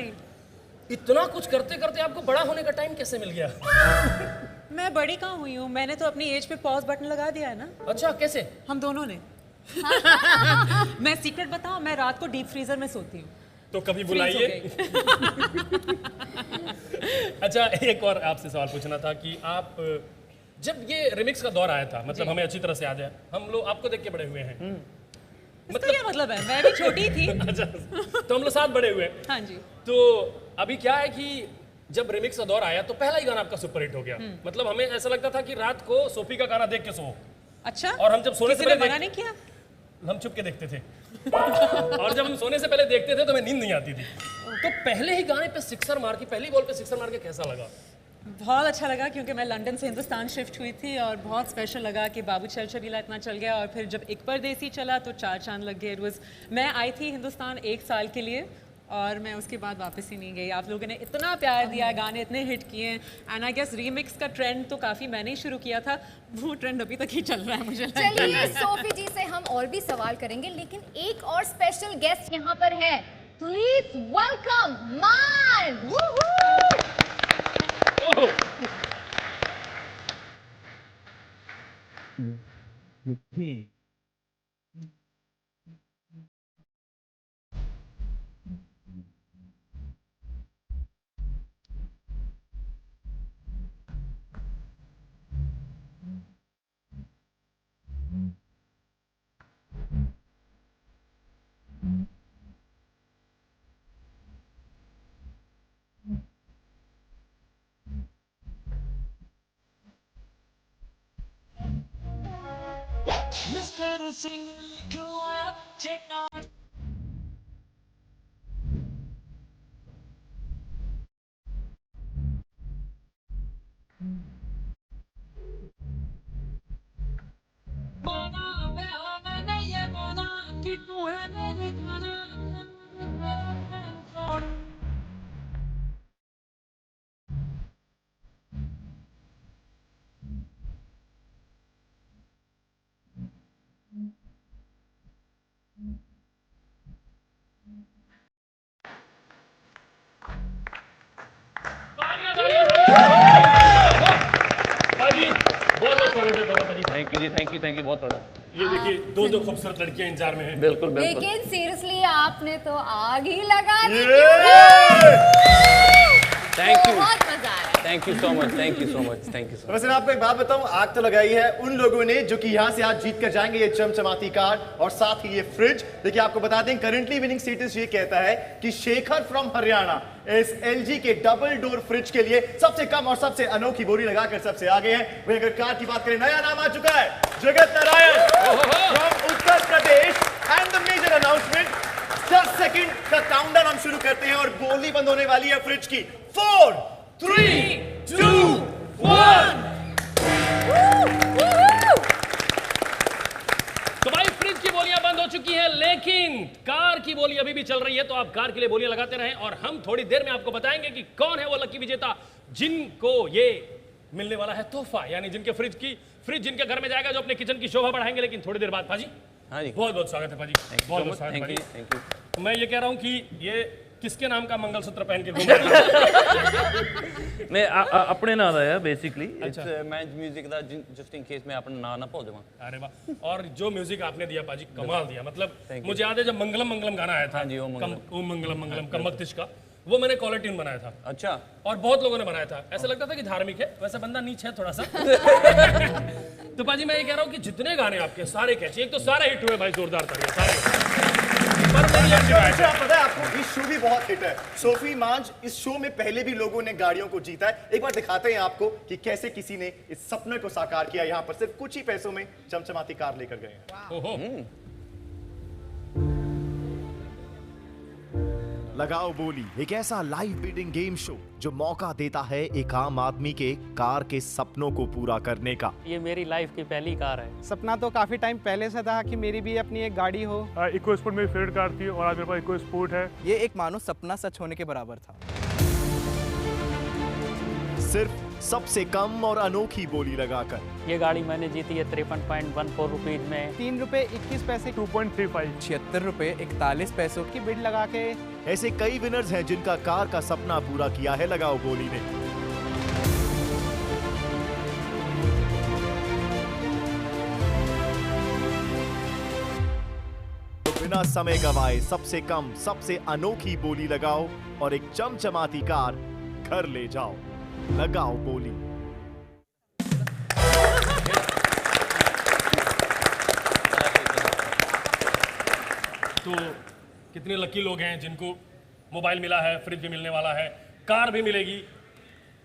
इतना कुछ करते करते आपको बड़ा होने का टाइम कैसे मिल गया? मैं बड़ी कहाँ हुई हूँ, मैंने तो अपनी एज पे पॉज बटन लगा दिया है ना। अच्छा, कैसे? हम दोनों ने। मैं सीक्रेट बताऊं, मैं रात को डीप फ्रीजर में सोती हूँ। तो कभी बुलाइए। अच्छा, एक और आपसे सवाल पूछना था कि आप जब ये रिमिक्स का दौर आया था, मतलब हमें अच्छी तरह से याद है, हम लोग आपको देख के बड़े हुए हैं। मतलब क्या मतलब है, मैं भी छोटी थी। अच्छा, तो हम लोग साथ बड़े हुए। हाँ जी। तो अभी क्या है कि जब रिमिक्स का दौर आया तो पहला ही गाना आपका सुपरहिट हो गया। मतलब हमें ऐसा लगता था कि रात को सोफी का गाना देख के सो। अच्छा, और हम जब सोने से किसी ने पहले मना नहीं किया? हम छुप के देखते थे। और जब हम सोने से पहले देखते थे तो हमें नींद नहीं आती थी। तो पहले ही गाने पे सिक्सर मार के, पहली बॉल पे सिक्सर मार के कैसा लगा? बहुत अच्छा लगा, क्योंकि मैं लंदन से हिंदुस्तान शिफ्ट हुई थी और बहुत स्पेशल लगा कि बाबू चल चलीला इतना चल गया, और फिर जब एक परदेसी चला तो 4 चांद लग गए। मैं आई थी हिंदुस्तान 1 साल के लिए और मैं उसके बाद वापस ही नहीं गई। आप लोगों ने इतना प्यार दिया, गाने इतने हिट किए, एंड आई गेस रीमिक्स का ट्रेंड तो काफ़ी मैंने ही शुरू किया था, वो ट्रेंड अभी तक ही चल रहा है मुझे लगता है। चलिए, सोफी जी से हम और भी सवाल करेंगे, लेकिन एक और स्पेशल गेस्ट यहाँ पर है। प्लीज वेलकम मान। जी, थैंक यू बहुत बड़ा। ये देखिए दो खूबसूरत लड़कियां इंतजार में हैं। बिल्कुल बिल्कुल। लेकिन सीरियसली आपने तो आग ही लगा दी। थैंक यू, बहुत मजा आया। Thank you so much, thank you so much, thank you so much. वैसे मैं आपको एक बात बताऊं, आग तो लगाई है उन लोगों ने जो कि यहाँ से आज जीत कर जाएंगे ये चमचमाती कार और साथ ही ये फ्रिज। देखिए आपको बता दें करंटली विनिंग स्टेटस ये कहता है कि शेखर फ्रॉम हरियाणा इस LG के डबल डोर फ्रिज के लिए सबसे कम और सबसे अनोखी बोली लगाकर सबसे आगे हैं। वहीं अगर कार की बात करें, नया नाम आ चुका है Jagat Narayan from Uttar Pradesh. And the major announcement, 10 second का काउंटडाउन हम शुरू करते हैं और बोली बंद होने वाली है फ्रिज की। 4 3 2 1। तो भाई फ्रिज की बोलियां बंद हो चुकी हैं, लेकिन कार की बोली अभी भी चल रही है। तो आप कार के लिए बोलियां लगाते रहें और हम थोड़ी देर में आपको बताएंगे कि कौन है वो लकी विजेता जिनको ये मिलने वाला है तोहफा, यानी जिनके फ्रिज जिनके घर में जाएगा, जो अपने किचन की शोभा बढ़ाएंगे। लेकिन थोड़ी देर बाद पाजी। हाँ जी, बहुत बहुत स्वागत है पाजी। बहुत बहुत स्वागत है थैंक पाजी। You, thank you. मैं ये कह रहा हूं कि ये किसके नाम का मंगलसूत्र पहन के घूम रहे हैं? मैं अपने नाम दा है बेसिकली। इट्स मैच म्यूजिक दा, जस्ट इन केस मैं अपना नाम ना भूल जाऊं। अरे वाह, और जो म्यूजिक आपने दिया पाजी कमाल दिया। मतलब Thank you. मुझे याद है जब मंगलम मंगलम गाना आया था। हाँ जी, ओम मंगलम। ओम मंगलम मंगलम कमकतिश का, वो मैंने कॉलर ट्यून बनाया था। अच्छा, और बहुत लोगों ने बनाया था। ऐसा लगता था कि धार्मिक है, वैसे बंदा नीच है थोड़ा सा। तो पाजी मैं ये कह रहा हूँ कि जितने गाने आपके सारे कैचे, एक तो सारे हिट हुए भाई, जोरदार तालियां सारे। पर मेरी एक शिकायत है। अच्छा पता है आपको, इस शो भी बहुत हिट है। सोफी मांझ इस शो में पहले भी लोगों ने गाड़ियों को जीता है। एक बार दिखाते हैं आपको कि कैसे किसी ने इस सपने को साकार किया। यहाँ पर सिर्फ कुछ ही पैसों में चमचमाती कार लेकर गए हैं। ओहो, लगाओ बोली एक ऐसा लाइव बीटिंग गेम शो जो मौका देता है एक आम आदमी के कार के सपनों को पूरा करने का। ये मेरी लाइफ की पहली कार है। सपना तो काफ़ी टाइम पहले से था कि मेरी भी अपनी एक गाड़ी हो। इको स्पोर्ट मेरी फेवरेट कार थी और आज मेरे पास इको स्पोर्ट है। ये एक मानो सपना सच होने के बराबर था। सिर्फ सबसे कम और अनोखी बोली लगाकर ये गाड़ी मैंने जीती है 53.14 रुपीज में। 3 रुपए 21 पैसे 2.35। 76 रुपए 41 पैसों की बिड लगा के। ऐसे कई विनर्स हैं जिनका कार का सपना पूरा किया है लगाओ बोली ने। तो बिना समय गवाए सबसे कम सबसे अनोखी बोली लगाओ और एक चमचमाती कार घर ले जाओ। लगाओ बोली। तो कितने लकी लोग हैं जिनको मोबाइल मिला है, फ्रिज भी मिलने वाला है, कार भी मिलेगी,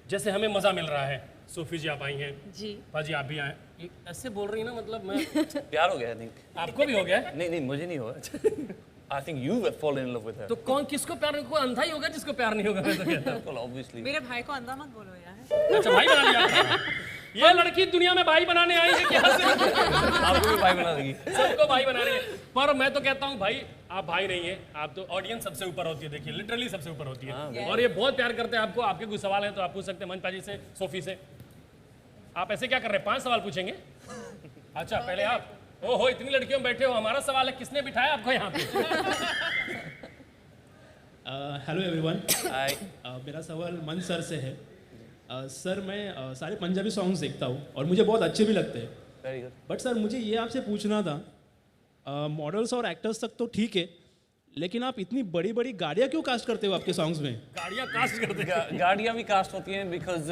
जैसे हमें मजा मिल रहा है। सोफी जी आप आई हैं जी, पाजी आप भी आए। ये ऐसे बोल रही ना, मतलब मैं प्यार हो गया आई थिंक। आपको भी हो गया है? नहीं मुझे नहीं हुआ। I think you have fallen in love with her. तो कौन किसको प्यार नहीं, कोई अंधा ही होगा जिसको प्यार नहीं होगा। मैं तो कहता हूं। बिल्कुल ऑब्वियसली। मेरे भाई को अंधा मत बोलो यार। अच्छा भाई बना लिया। ये लड़की दुनिया में भाई बनाने आई है कि आपको भी भाई बना देगी। सबको भाई बना रही है। पर मैं तो कहता हूँ भाई आप भाई नहीं है, आप तो ऑडियंस सबसे ऊपर होती है। देखिए लिटरली सबसे ऊपर होती है। और ये बहुत प्यार करते हैं आपको। आपके कोई सवाल है तो आप पूछ सकते हैं मंच पाजी से, सोफी से। आप ऐसे क्या कर रहे हैं, 5 सवाल पूछेंगे? अच्छा पहले आप। ओहो इतनी लड़कियों में बैठे हो, हमारा सवाल है किसने बिठाया आपको यहाँ पे? Hello everyone. हाय। मेरा सवाल मन सर से है। सर मैं सारे पंजाबी सॉन्ग्स देखता हूँ और मुझे बहुत अच्छे भी लगते हैं। Very good. बट सर मुझे ये आपसे पूछना था, मॉडल्स और एक्टर्स तक तो ठीक है, लेकिन आप इतनी बड़ी बड़ी गाड़ियाँ क्यों कास्ट करते हो आपके सॉन्ग्स में? गाड़ियाँ कास्ट करते हैं? गाड़ियाँ भी कास्ट होती हैं बिकॉज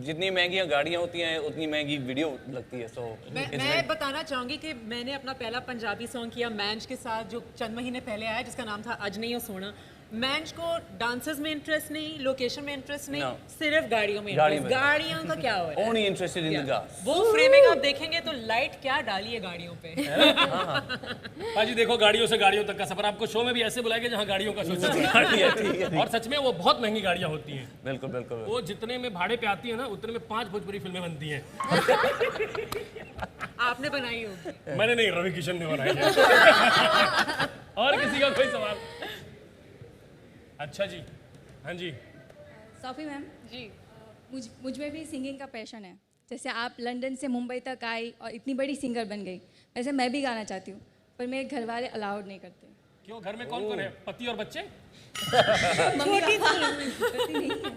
जितनी महंगी गाड़ियाँ होती हैं उतनी महंगी वीडियो लगती है। सो मैं बताना चाहूंगी कि मैंने अपना पहला पंजाबी सॉन्ग किया मैंज के साथ, जो चंद महीने पहले आया, जिसका नाम था अज नहीं हो सोना। मैंज को डांसर्स में इंटरेस्ट नहीं, लोकेशन में इंटरेस्ट नहीं, सिर्फ गाड़ियों में इंटरेस्ट। गाड़ियों का क्या हो रहा है? Only interested in the car. वो फ्रेमिंग आप देखेंगे तो लाइट क्या डाली है गाड़ियों पे। पाजी देखो गाड़ियों से गाड़ियों तक का सफर। आपको शो में भी ऐसे बुलाएंगे जहाँ गाड़ियों का शो चल रहा है। और सच में वो बहुत महंगी गाड़ियाँ होती हैं। बिल्कुल बिल्कुल। वो जितने में भाड़े पे आती है ना, उतने में 5 भोजपुरी फिल्में बनती हैं। आपने बनाई होगी। मैंने नहीं, रवि किशन ने बनाई है। और किसी का कोई सवाल? अच्छा जी, हाँ जी। सोफी मैम जी, मुझ में भी सिंगिंग का पैशन है। जैसे आप लंदन से मुंबई तक आई और इतनी बड़ी सिंगर बन गई, वैसे मैं भी गाना चाहती हूँ, पर मेरे घर वाले अलाउड नहीं करते। क्यों, घर में कौन कौन है? पति और बच्चे? मम्मी पापा, पति नहीं है।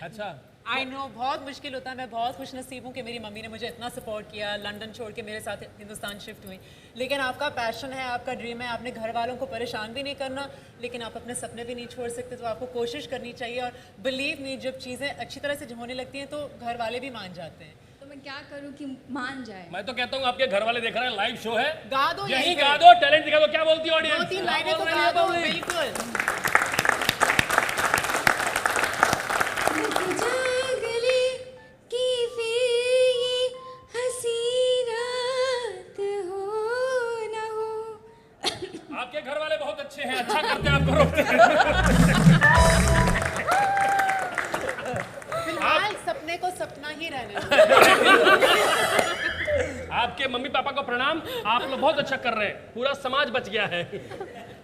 अच्छा, आई नो बहुत मुश्किल होता है। मैं बहुत खुश नसीब हूँ कि मेरी मम्मी ने मुझे इतना सपोर्ट किया, लंदन छोड़ के मेरे साथ हिंदुस्तान शिफ्ट हुई। लेकिन आपका पैशन है, आपका ड्रीम है, आपने घर वालों को परेशान भी नहीं करना, लेकिन आप अपने सपने भी नहीं छोड़ सकते। तो आपको कोशिश करनी चाहिए और बिलीव मी, जब चीज़ें अच्छी तरह से होने लगती हैं तो घर वाले भी मान जाते हैं। तो मैं क्या करूँ कि मान जाए? मैं तो कहता हूँ आपके घर वाले देख रहे हैं, लाइव शो है, गा दो, यही गा दो, टैलेंट दिखा दो। क्या बोलती है ऑडियंस? 2-3 लाइनें तो गा दो, बिल्कुल। आपके घर वाले बहुत अच्छे हैं, अच्छा करते हैं, आपको रोकते हैं। फिलहाल सपने को सपना ही रहने आपके मम्मी पापा को प्रणाम, आप लोग बहुत अच्छा कर रहे हैं, पूरा समाज बच गया है।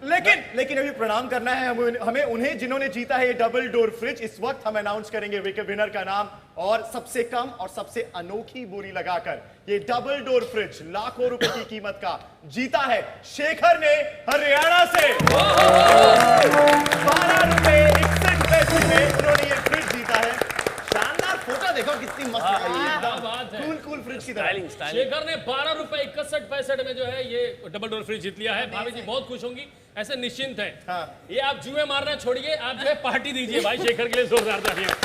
लेकिन अभी प्रणाम करना है हमें उन्हें जिन्होंने जीता है ये डबल डोर फ्रिज। इस वक्त हम अनाउंस करेंगे विनर का नाम, और सबसे कम और सबसे अनोखी बोली लगाकर ये डबल डोर फ्रिज लाखों रुपए की कीमत का जीता है शेखर ने हरियाणा से। 12 रुपए 61 पैसे में उन्होंने ये फ्रिज जीता है। शानदार फोटो देखो कितनी मस्त है, कूल फ्रिज की तरह। शेखर ने 12 रुपए 61 पैसे में जो है ये डबल डोर फ्रिज जीत लिया है। भाभी जी बहुत खुश होंगी, ऐसे निश्चिंत है। हाँ। ये आप जुए मारना छोड़िए, आप जो है पार्टी दीजिए भाई शेखर के लिए, जोरदार तालियां।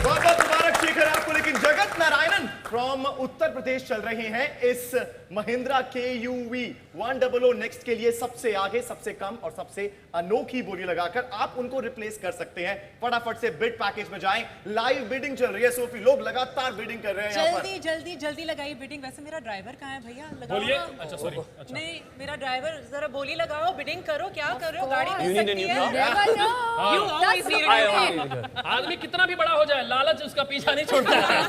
बहुत बहुत मुबारक शेखर आपको। लेकिन जगत नारायणन फ्रॉम उत्तर प्रदेश चल रहे हैं इस महिंद्रा KUV 100 नेक्स्ट के लिए सबसे आगे, सबसे कम और सबसे अनोखी बोली लगाकर आप उनको रिप्लेस कर सकते हैं। फटाफट से बिड पैकेज में जाएं, लाइव बिडिंग चल रही है सोफी, लोग लगातार बिडिंग कर रहे हैं यहाँ पर। जल्दी लगाइए बिडिंग। वैसे मेरा ड्राइवर कहाँ है भैया? बोलिए। अच्छा सॉरी, नहीं मेरा ड्राइवर, जरा बोली लगाओ, बिडिंग करो, क्या कर रहे हो? गाड़ी मिल सकती है। आदमी कितना भी बड़ा हो जाए, लालच उसका पीछा नहीं छोड़ता है।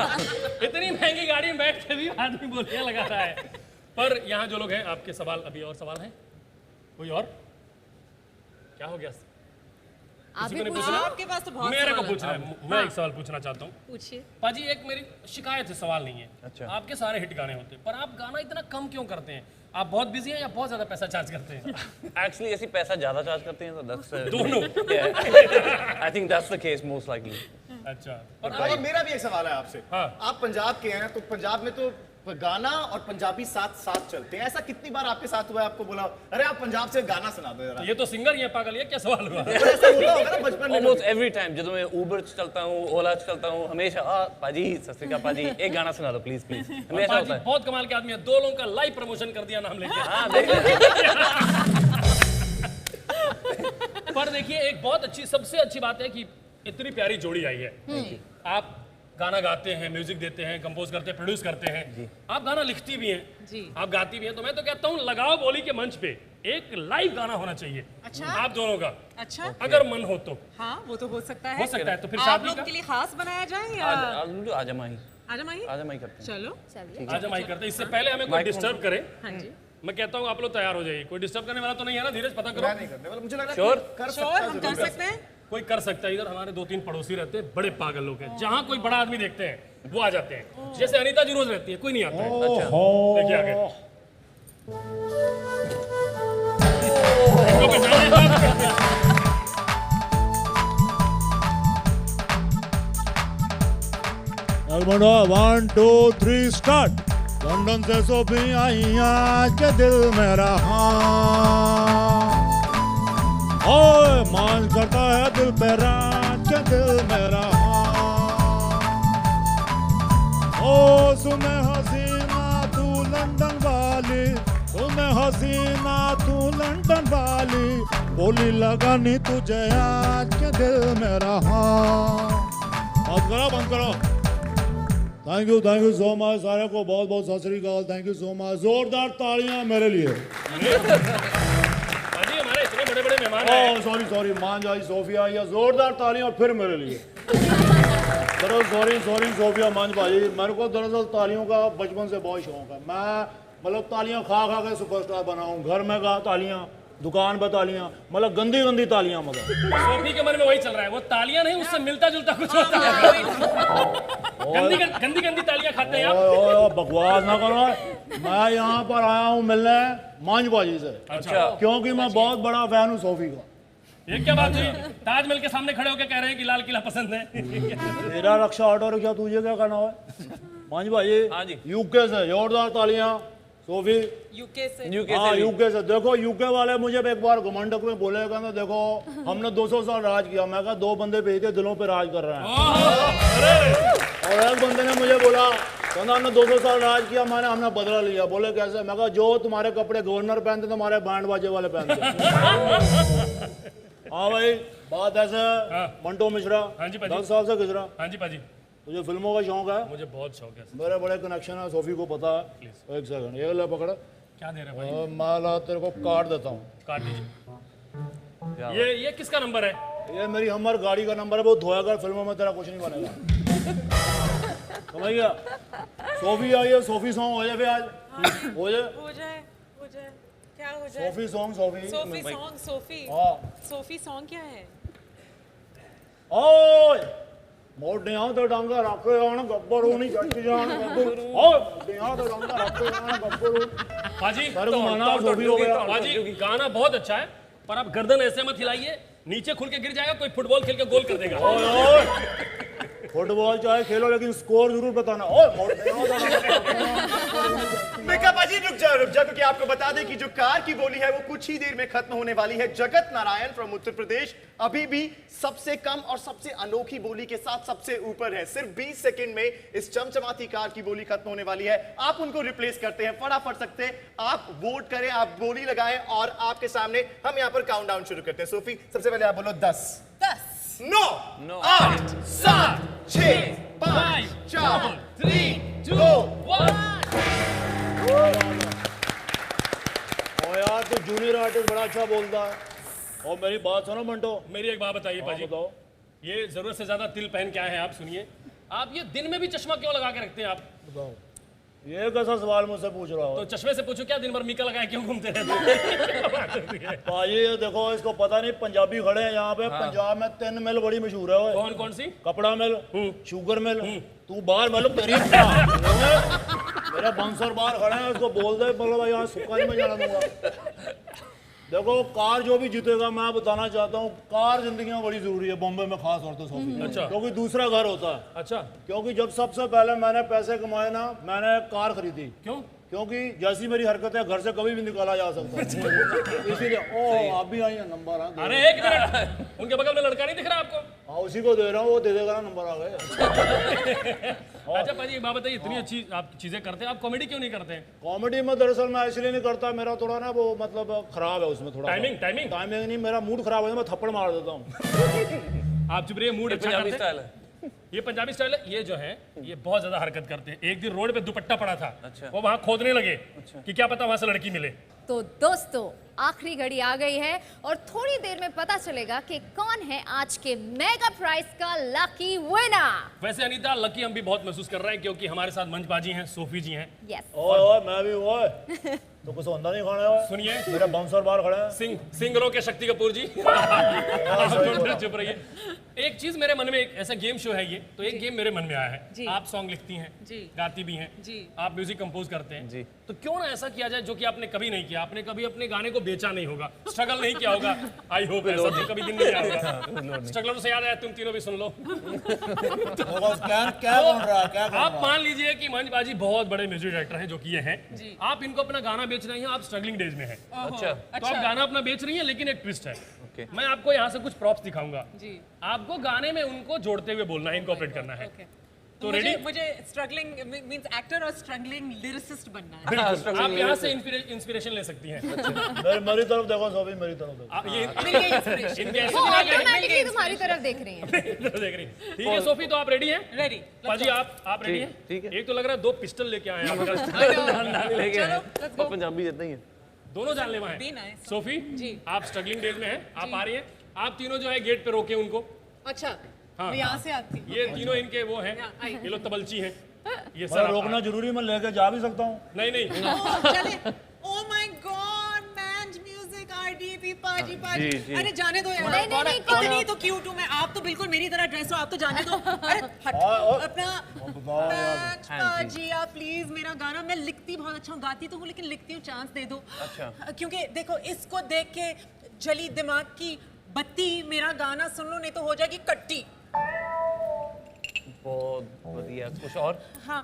इतनी महंगी गाड़ी में बैठ के भी आदमी बोलियां लगा रहा है। पर यहाँ जो लोग हैं, आपके सवाल, अभी और सवाल हैं? कोई और? क्या हो गया? आपके पास तो बहुत मेरे को पूछना है। मैं एक सवाल पूछना चाहता हूँ। पूछिए। पाजी एक मेरी शिकायत है, सवाल नहीं है। अच्छा। आपके सारे हिट गाने होते हैं, पर आप गाना इतना कम क्यों करते हैं? आप बहुत बिजी हैं या बहुत ज्यादा पैसा चार्ज करते हैं? एक्चुअली ऐसी पैसा ज्यादा चार्ज करते हैं तो दोनों। I think that's the case most likely. अच्छा। और भाई मेरा भी एक सवाल है आपसे। हाँ। आप पंजाब के हैं, तो पंजाब में तो गाना और पंजाबी साथ साथ चलते हैं। ऐसा कितनी बार आपके साथ हुआ है, आपको बोला अरे आप पंजाब से गाना सुना दो जरा? ये तो सिंगर ही है पागल, ये क्या सवाल हुआ? ऐसा होता होगा ना बचपन में? ऑलमोस्ट एवरी टाइम जब मैं उबर चलता हूँ, ओला चलता हूँ, हमेशा पाजी सत श्री अकाल पाजी एक गाना सुना दो प्लीज प्लीज, हमेशा होता है। बहुत कमाल के आदमी है, 2 लोगों का लाइव प्रमोशन कर दिया नाम लेके। पर देखिए एक बहुत अच्छी, सबसे अच्छी बात है कि इतनी प्यारी जोड़ी आई है। आप गाना गाते हैं, म्यूजिक देते हैं, कंपोज करते हैं, प्रोड्यूस करते हैं, आप गाना लिखती भी हैं जी, आप गाती भी हैं। तो मैं तो कहता हूँ लगाओ बोली के मंच पे एक लाइव गाना होना चाहिए। अच्छा। आप दोनों का। अच्छा। अगर मन हो तो। हाँ वो तो हो सकता है। हो सकता है तो फिर आप लोगों के लिए खास बनाया जाए या आजमाई करते हैं? चलो आजमाई करते हैं। इससे पहले हमें कोई डिस्टर्ब करे। हाँ जी। मैं कहता हूँ आप लोग तैयार हो जाइए, कोई डिस्टर्ब करने वाला तो नहीं है ना? धीरज पता करो। नहीं करने वाला, मुझे लग रहा है श्योर हम कर सकते हैं। कोई कर सकता है। इधर हमारे 2-3 पड़ोसी रहते हैं, बड़े पागल लोग हैं, जहाँ कोई बड़ा आदमी देखते हैं वो आ जाते हैं। जैसे अनीता जी रोज रहती है, कोई नहीं आता है। अच्छा देखिए आगे। अलमोड़ा 1 2 3 स्टार्ट। लंदन से सोफी आई आज के दिल मेरा, ओए मान करता है दिल पे रात के दिल मेरा। ओ सुने हसीना तू लंदन वाली, सुने हसीना तू लंदन वाली, बोली लगानी तुझे आज के दिल मेरा। बंद करो। थैंक यू सो मच सारे को, बहुत बहुत सत श्री अकाल। Thank you so much. जोरदार तालियां मेरे लिए। बड़े बड़े मेहमान। सॉरी मान जाई सोफिया, या जोरदार तालियां फिर मेरे लिए। सॉरी सोफिया मान भाई, मेरे को दरअसल तालियों का बचपन से बहुत शौक है। मैं मतलब तालियां खा के सुपरस्टार बना हूँ। घर में गा तालियां, दुकान पर तालियां, मतलब गंदी तालियां। मगर सोफी के मन में वही चल रहा है, वो तालियां नहीं, उससे मिलता जुलता कुछ होता है। गंदी तालियां खाते हैं आप। बकवास ना करो। मैं यहाँ पर आया हूँ मिलने मांझ बाजी से। अच्छा। क्योंकि मैं बहुत बड़ा फैन हूँ सोफी का। ये क्या बात हुई? ताजमहल के सामने खड़े होकर कह रहे हैं कि लाल किला पसंद है। मेरा रक्षा ऑटो रिक्शा, तुझे क्या करना है? मांझी भाई, हाँ जी। यूके से जोरदार तालियां। सोफी यूके से हाँ यूके से। देखो यूके वाले मुझे एक बार घमंडक में बोले, कहना देखो हमने 200 साल राज किया। मैं कहा 2 बंदे भेजे दिलों पे राज कर रहे हैं। और एक बंदे ने मुझे बोला, कहना हमने 200 साल राज किया, हमने बदला लिया। बोले कैसे? मैं कहा जो तुम्हारे कपड़े गवर्नर पहनते तुम्हारे बैंड बाजे वाले पहनते। हाँ भाई, बात ऐसे मंटो मिश्रा। हाँ जी पाजी। 10 साल से गुजरा। हाँ जी पाजी। तुझे फिल्मों का शौक है? मुझे बहुत शौक है। मेरे बड़े कनेक्शन है, सोफी को पता है। एक सेकंड, ये ले पकड़। क्या दे रहे भाई? मैं तेरे को कार्ड देता हूँ। काट दीजिए। ये किसका नंबर है? ये मेरी हमर गाड़ी का नंबर है। वो धोया कर, फिल्मों में तेरा कुछ नहीं बनेगा। समझ गया? सोफी आई है, सोफी सॉन्ग हो जाए फिर आज। हो जाए क्या हो जाए? Sophie song, Sophie song, Sophie. हाँ, सोफी सॉन्ग क्या है? ओए मोटियां तो डांगा रखे आन गब्बरू नहीं चढ़ जान गब्बरू। ओए मोटियां तो डांगा रखे आन गब्बरू। पाजी सर को माना सोफी हो गया। पाजी गाना बहुत अच्छा है, पर आप गर्दन ऐसे मत हिलाइए, नीचे खुल के गिर जाएगा, कोई फुटबॉल खेल के गोल कर देगा। फुटबॉल चाहे खेलो लेकिन स्कोर जरूर बताना। ओए मेका पाजी रुक जा क्योंकि आपको बता दें कि जो कार की बोली है वो कुछ ही देर में खत्म होने वाली है। जगत नारायण फ्रॉम उत्तर प्रदेश अभी भी सबसे कम और सबसे अनोखी बोली के साथ सबसे ऊपर है। सिर्फ 20 सेकंड में इस चमचमाती कार की बोली खत्म होने वाली है। आप उनको रिप्लेस करते हैं, फटाफट सकते हैं, आप वोट करें, आप बोली लगाएं और आपके सामने हम यहाँ पर काउंटडाउन शुरू करते हैं। सोफी सबसे पहले आप बोलो 10 9 8 7 6 5 4 3 2 1। और यार तू जूनियर आर्टिस्ट बड़ा अच्छा बोलता है। और मेरी बात सुनो मंटो। मेरी एक बात बताइए पाजी, बताओ। ये जरूरत से ज्यादा तिल पहन क्या है आप सुनिए। आप ये दिन में भी चश्मा क्यों लगा के रखते हैं आप? बताओ, ये कैसा सवाल मुझसे पूछ रहा हो? तो चश्मे से पूछो क्या दिन भर मीका लगाए क्यों घूमते रहते हैं? भाई ये देखो, इसको पता नहीं, पंजाबी खड़े हैं यहाँ पे। पंजाब में 3 मिल बड़ी मशहूर है। कौन कौन सी? कपड़ा मिल, शुगर मिल। तू बाहर मतलब तेरी मेरे बंसर बाहर खड़े हैं, उसको बोल दे बोलो भाई यहाँ सुक्का नहीं मैं जाना दूंगा। देखो कार जो भी जीतेगा, मैं बताना चाहता हूँ कार जिंदगी में बड़ी जरूरी है, बॉम्बे में खास तौर पे सोफी। अच्छा। क्योंकि दूसरा घर होता है। अच्छा। क्योंकि जब सबसे पहले मैंने पैसे कमाए ना, मैंने कार खरीदी। क्यों? क्योंकि जैसी मेरी हरकत है घर से कभी भी निकाला जा सकता है। इसीलिए ओ आप भी आई है नंबर। अरे एक मिनट, उनके बगल में लड़का नहीं दिख रहा आपको? हाँ उसी को दे रहा हूँ, वो दे देगा ना, नंबर आ गए। अच्छा पाजी एक बात बताइए, इतनी अच्छी आप चीजें करते हैं, आप कॉमेडी क्यों नहीं करते हैं? कॉमेडी में दरअसल मैं इसलिए नहीं करता, मेरा थोड़ा ना वो मतलब खराब है उसमें थोड़ा। टाइमिंग नहीं, मेरा मूड खराब हो जाए मैं थप्पड़ मार देता हूँ। आप चुप रहिए, मूड अच्छा करते हैं। ये पंजाबी स्टाइल है। ये जो है ये बहुत ज्यादा हरकत करते हैं। एक दिन रोड पे दुपट्टा पड़ा था। अच्छा। वो वहां खोदने लगे कि क्या पता वहां से लड़की मिले। तो दोस्तों आखिरी घड़ी आ गई है और थोड़ी देर में पता चलेगा कि कौन है आज के मेगा प्राइज का लकी विनर। वैसे अनीता लकी हम भी बहुत महसूस कर रहे हैं क्योंकि हमारे साथ मंचबाजी हैं, सोफी जी हैं। यस। ओए मैं भी ओए तो कुछ होता नहीं खाना है। सुनिए मेरा बाउंसर बाहर खड़ा है। सिंगरों के शक्ति कपूर जी। चुप रहिए। एक चीज मेरे मन में, एक ऐसा गेम शो है ये, तो एक गेम मेरे मन में आया है। आप सॉन्ग लिखती हैं, गाती भी हैं, आप म्यूजिक कंपोज करते हैं, तो क्यों ना ऐसा किया जाए जो कि आपने कभी नहीं किया। आपने कभी अपने गाने को बेचा नहीं होगा, स्ट्रगल नहीं किया होगा। आई होप ऐसा तो कभी दिन नहीं आया होगा। स्ट्रगलर से याद आया, तुम तीनों भी सुन लो। क्या बन रहा है? क्या आप मान लीजिए कि मंचबाजी बहुत बड़े म्यूजिक डायरेक्टर हैं जो कि ये हैं। आप इनको अपना गाना बेच रही हैं, आप स्ट्रगलिंग डेज में हैं। अच्छा। तो आप गाना अपना बेच रही हैं, लेकिन एक ट्विस्ट है। मैं आपको यहाँ से कुछ प्रॉप्स दिखाऊंगा। आपको गाने में उनको जोड़ते हुए बोलना है, इनकॉर्पोरेट करना है। तो रेडी? मुझे स्ट्रगलिंग मींस एक्टर और स्ट्रगलिंग लिरिसिस्ट बनना है। बिल्कुल। आप यहाँ से इंस्पिरेशन ले सकती हैं। मेरी तरफ देखो सोफी, मेरी तरफ देखो। ऑटोमेटिकली तुम्हारी तरफ देख रही हैं। देख रही। ठीक है सोफी, तो आप रेडी हैं? रेडी। पाजी आप रेडी हैं? ठीक है। एक तो लग रहा है 2 पिस्टल लेके आए हैं। पंजाबी देते ही है। दोनों जानलेवा हैं। सोफी आप स्ट्रगलिंग डेज में हैं, आप आ रही हैं। आप तीनों जो है गेट पे रोके उनको। अच्छा। हाँ, मैं यहाँ से आती हूँ। ये तीनों इनके वो हैं, ये लोग तबलची हैं। ये सर रोकना जरूरी, मैं लेके जा भी सकता हूँ। नहीं। चले। Oh my God, Manj Music, RDP, पाजी। अरे जाने दो यार। नहीं तो क्यूट हूँ मैं, आप तो बिल्कुल मेरी तरह ड्रेस हो, आप तो जाने दो। अरे अपना पाजी आप प्लीज मेरा गाना, मैं लिखती बहुत अच्छा हूँ, गाती तो हूँ लेकिन लिखती हूँ, चांस दे दो। अच्छा। क्योंकि देखो इसको देख के जली दिमाग की बत्ती मेरा गाना सुन लो नहीं तो हो जाएगी कट्टी। बहुत बढ़िया, कुछ और? हाँ,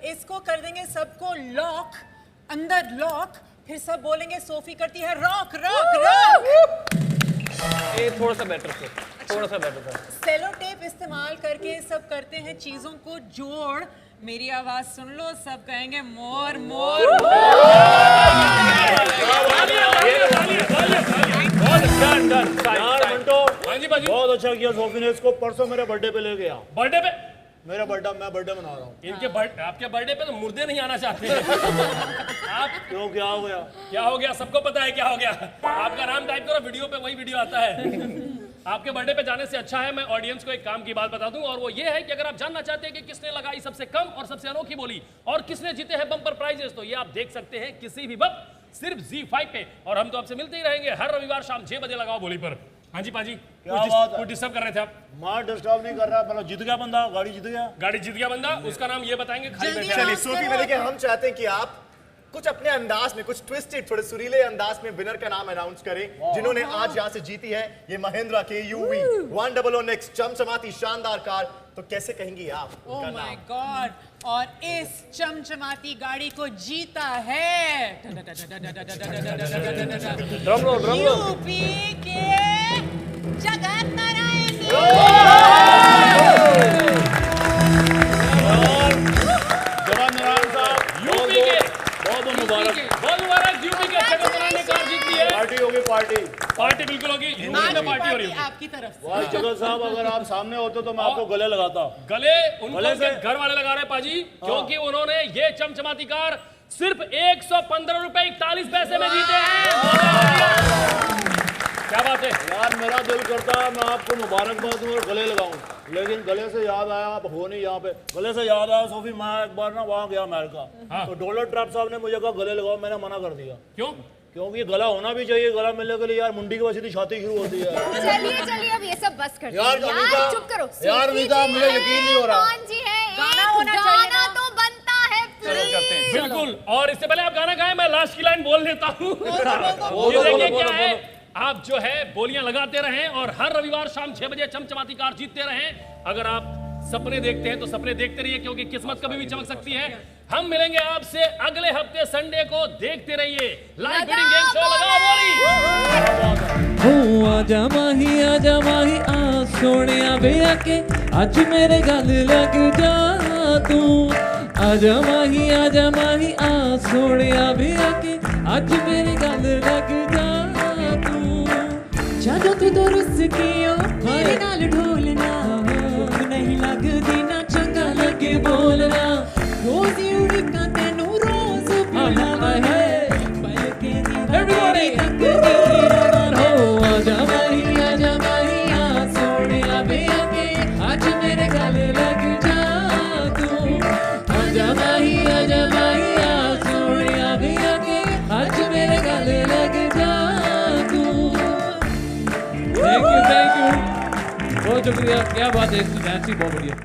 इसको कर देंगे सबको लॉक, अंदर लॉक, फिर सब बोलेंगे सोफी करती है रॉक रॉक रॉक। ये थोड़ा सा बेटर था, थोड़ा सा बेटर था। सेलो टेप इस्तेमाल करके सब करते हैं चीजों को जोड़, मेरी आवाज सुन लो सब कहेंगे मोर मोर बहुत अच्छा किया सोफी ने, इसको परसों मेरे बर्थडे पे ले गया। बर्थडे पे? मेरा बर्थडे, मैं बर्थडे मना रहा हूँ। इनके आपके बर्थडे पे तो मुर्दे नहीं आना चाहते आप क्यों, क्या हो गया? क्या हो गया? सबको पता है क्या हो गया। आपका नाम टाइप करो वीडियो पे, वही वीडियो आता है। आपके बर्थडे पे जाने से अच्छा है मैं ऑडियंस को एक काम की बात बता दूं, और वो ये है कि अगर आप जानना चाहते हैं कि किसने लगाई सबसे कम और सबसे अनोखी बोली और किसने जीते हैं बम्पर प्राइजेस, तो ये आप देख सकते हैं किसी भी वक्त सिर्फ ZEE5 पे। और हम तो आपसे मिलते ही रहेंगे हर रविवार शाम 6 बजे लगाओ बोली पर। हाँ जी पाजी, कुछ डिस्टर्ब कर रहे थे आप? मैं डिस्टर्ब नहीं कर रहा, मतलब जीत गया बंदा, गाड़ी जीत गया। गाड़ी जीत गया बंदा, उसका नाम ये बताएंगे। चलिए सोफी में देखिए, हम चाहते हैं कि आप कुछ अपने अंदाज में, कुछ ट्विस्टेड, थोड़े सुरीले अंदाज में विनर का नाम अनाउंस करें, जिन्होंने आज यहाँ से जीती है ये महिंद्रा के UV 100X चमचमाती शानदार कार। तो कैसे कहेंगी आप उनका नाम? माय गॉड, और इस चमचमाती गाड़ी को जीता है यूपी के जगत नारायण। जगत नारायण साहब, यूपी के बहुत मुबारक, बहुत मुबारक। यूपी के जगत नारायण ने कार जीत ली है। पार्टी होगी, पार्टी पार्टी बिल्कुल होगी, यूपी में पार्टी हो रही है आपकी तरफ से। वाह जगत साहब, अगर आप सामने होते तो मैं आपको गले लगाता। गले उनके घर वाले लगा रहे पाजी, क्योंकि उन्होंने ये चमचमाती कार सिर्फ 115 रुपए 41 पैसे में जीते हैं। क्या बात है यार, मेरा दिल करता है मैं आपको मुबारकबाद दूं और गले लगाऊं, लेकिन गले से याद आया, आप हो नहीं यहाँ पे। गले से याद आया सोफी, मैं एक बार ना वहाँ गया अमेरिका, तो डोनाल्ड ट्रम्प साहब ने मुझे कहा गले लगाओ, मैंने मना कर दिया। क्यों? क्योंकि गला होना भी चाहिए, गला मिलने के लिए यार मुंडी की वजह से छाती शुरू होती है। चलिए चलिए अब ये सब बस कर यार चुप करो यार, मीता मुझे यकीन नहीं हो रहा। कौन जी है? गाना होना चाहिए, गाना तो बनता है प्लीज। बिल्कुल, और इससे पहले आप गाना गाएं मैं लास्ट की लाइन बोल देता हूँ। ये देखिए क्या है, आप जो है बोलियां लगाते रहें और हर रविवार शाम 6 बजे चमचमाती कार जीतते रहें। अगर आप सपने देखते हैं तो सपने देखते रहिए, क्योंकि किस्मत कभी भी चमक सकती है। हम मिलेंगे आपसे अगले हफ्ते संडे को, देखते रहिए लाइव बीटिंग गेम शो लगाओ बोली। हो आजा माही आ सोने वे आके आज मेरे गल लग जा तू। आजा माही आ सोने वे आके आज मेरे गल लग जा तू। ਜਦੋਂ ਤੂੰ ਤੋਂ ਰੁੱਸ ਗਿਆ ਮੇਰੇ ਨਾਲ ਢੋਲਣਾ, ਭੁੱਖ ਨਹੀਂ ਲੱਗਦੀ ਨਾ ਚੰਗਾ ਲੱਗੇ ਬੋਲਣਾ। ਰੋਜ਼ ਉੜੀਕਾਂ ਤੈਨੂੰ ਰੋਜ਼ ਭੁਲਾਵਾਂ ਹੈ, ਬਲਕਿ everybody ਤੱਕਦੀ ਰਵਾਂ ਹੋ। ਆਜਾ ਮਾਹੀ ਆ ਸੋਹਣਿਆ ਵੇ ਆਕੇ ਅੱਜ ਮੇਰੇ ਗਲ ਲੱਗ ਜਾ ਤੂੰ। ਆਜਾ ਮਾਹੀ ਆ ਸੋਹਣਿਆ ਵੇ ਆਕੇ ਅੱਜ ਮੇਰੇ गल लग जा तू। थैंक यू बहुत शुक्रिया, क्या बात है, इसकी डांस ही बहुत बढ़िया।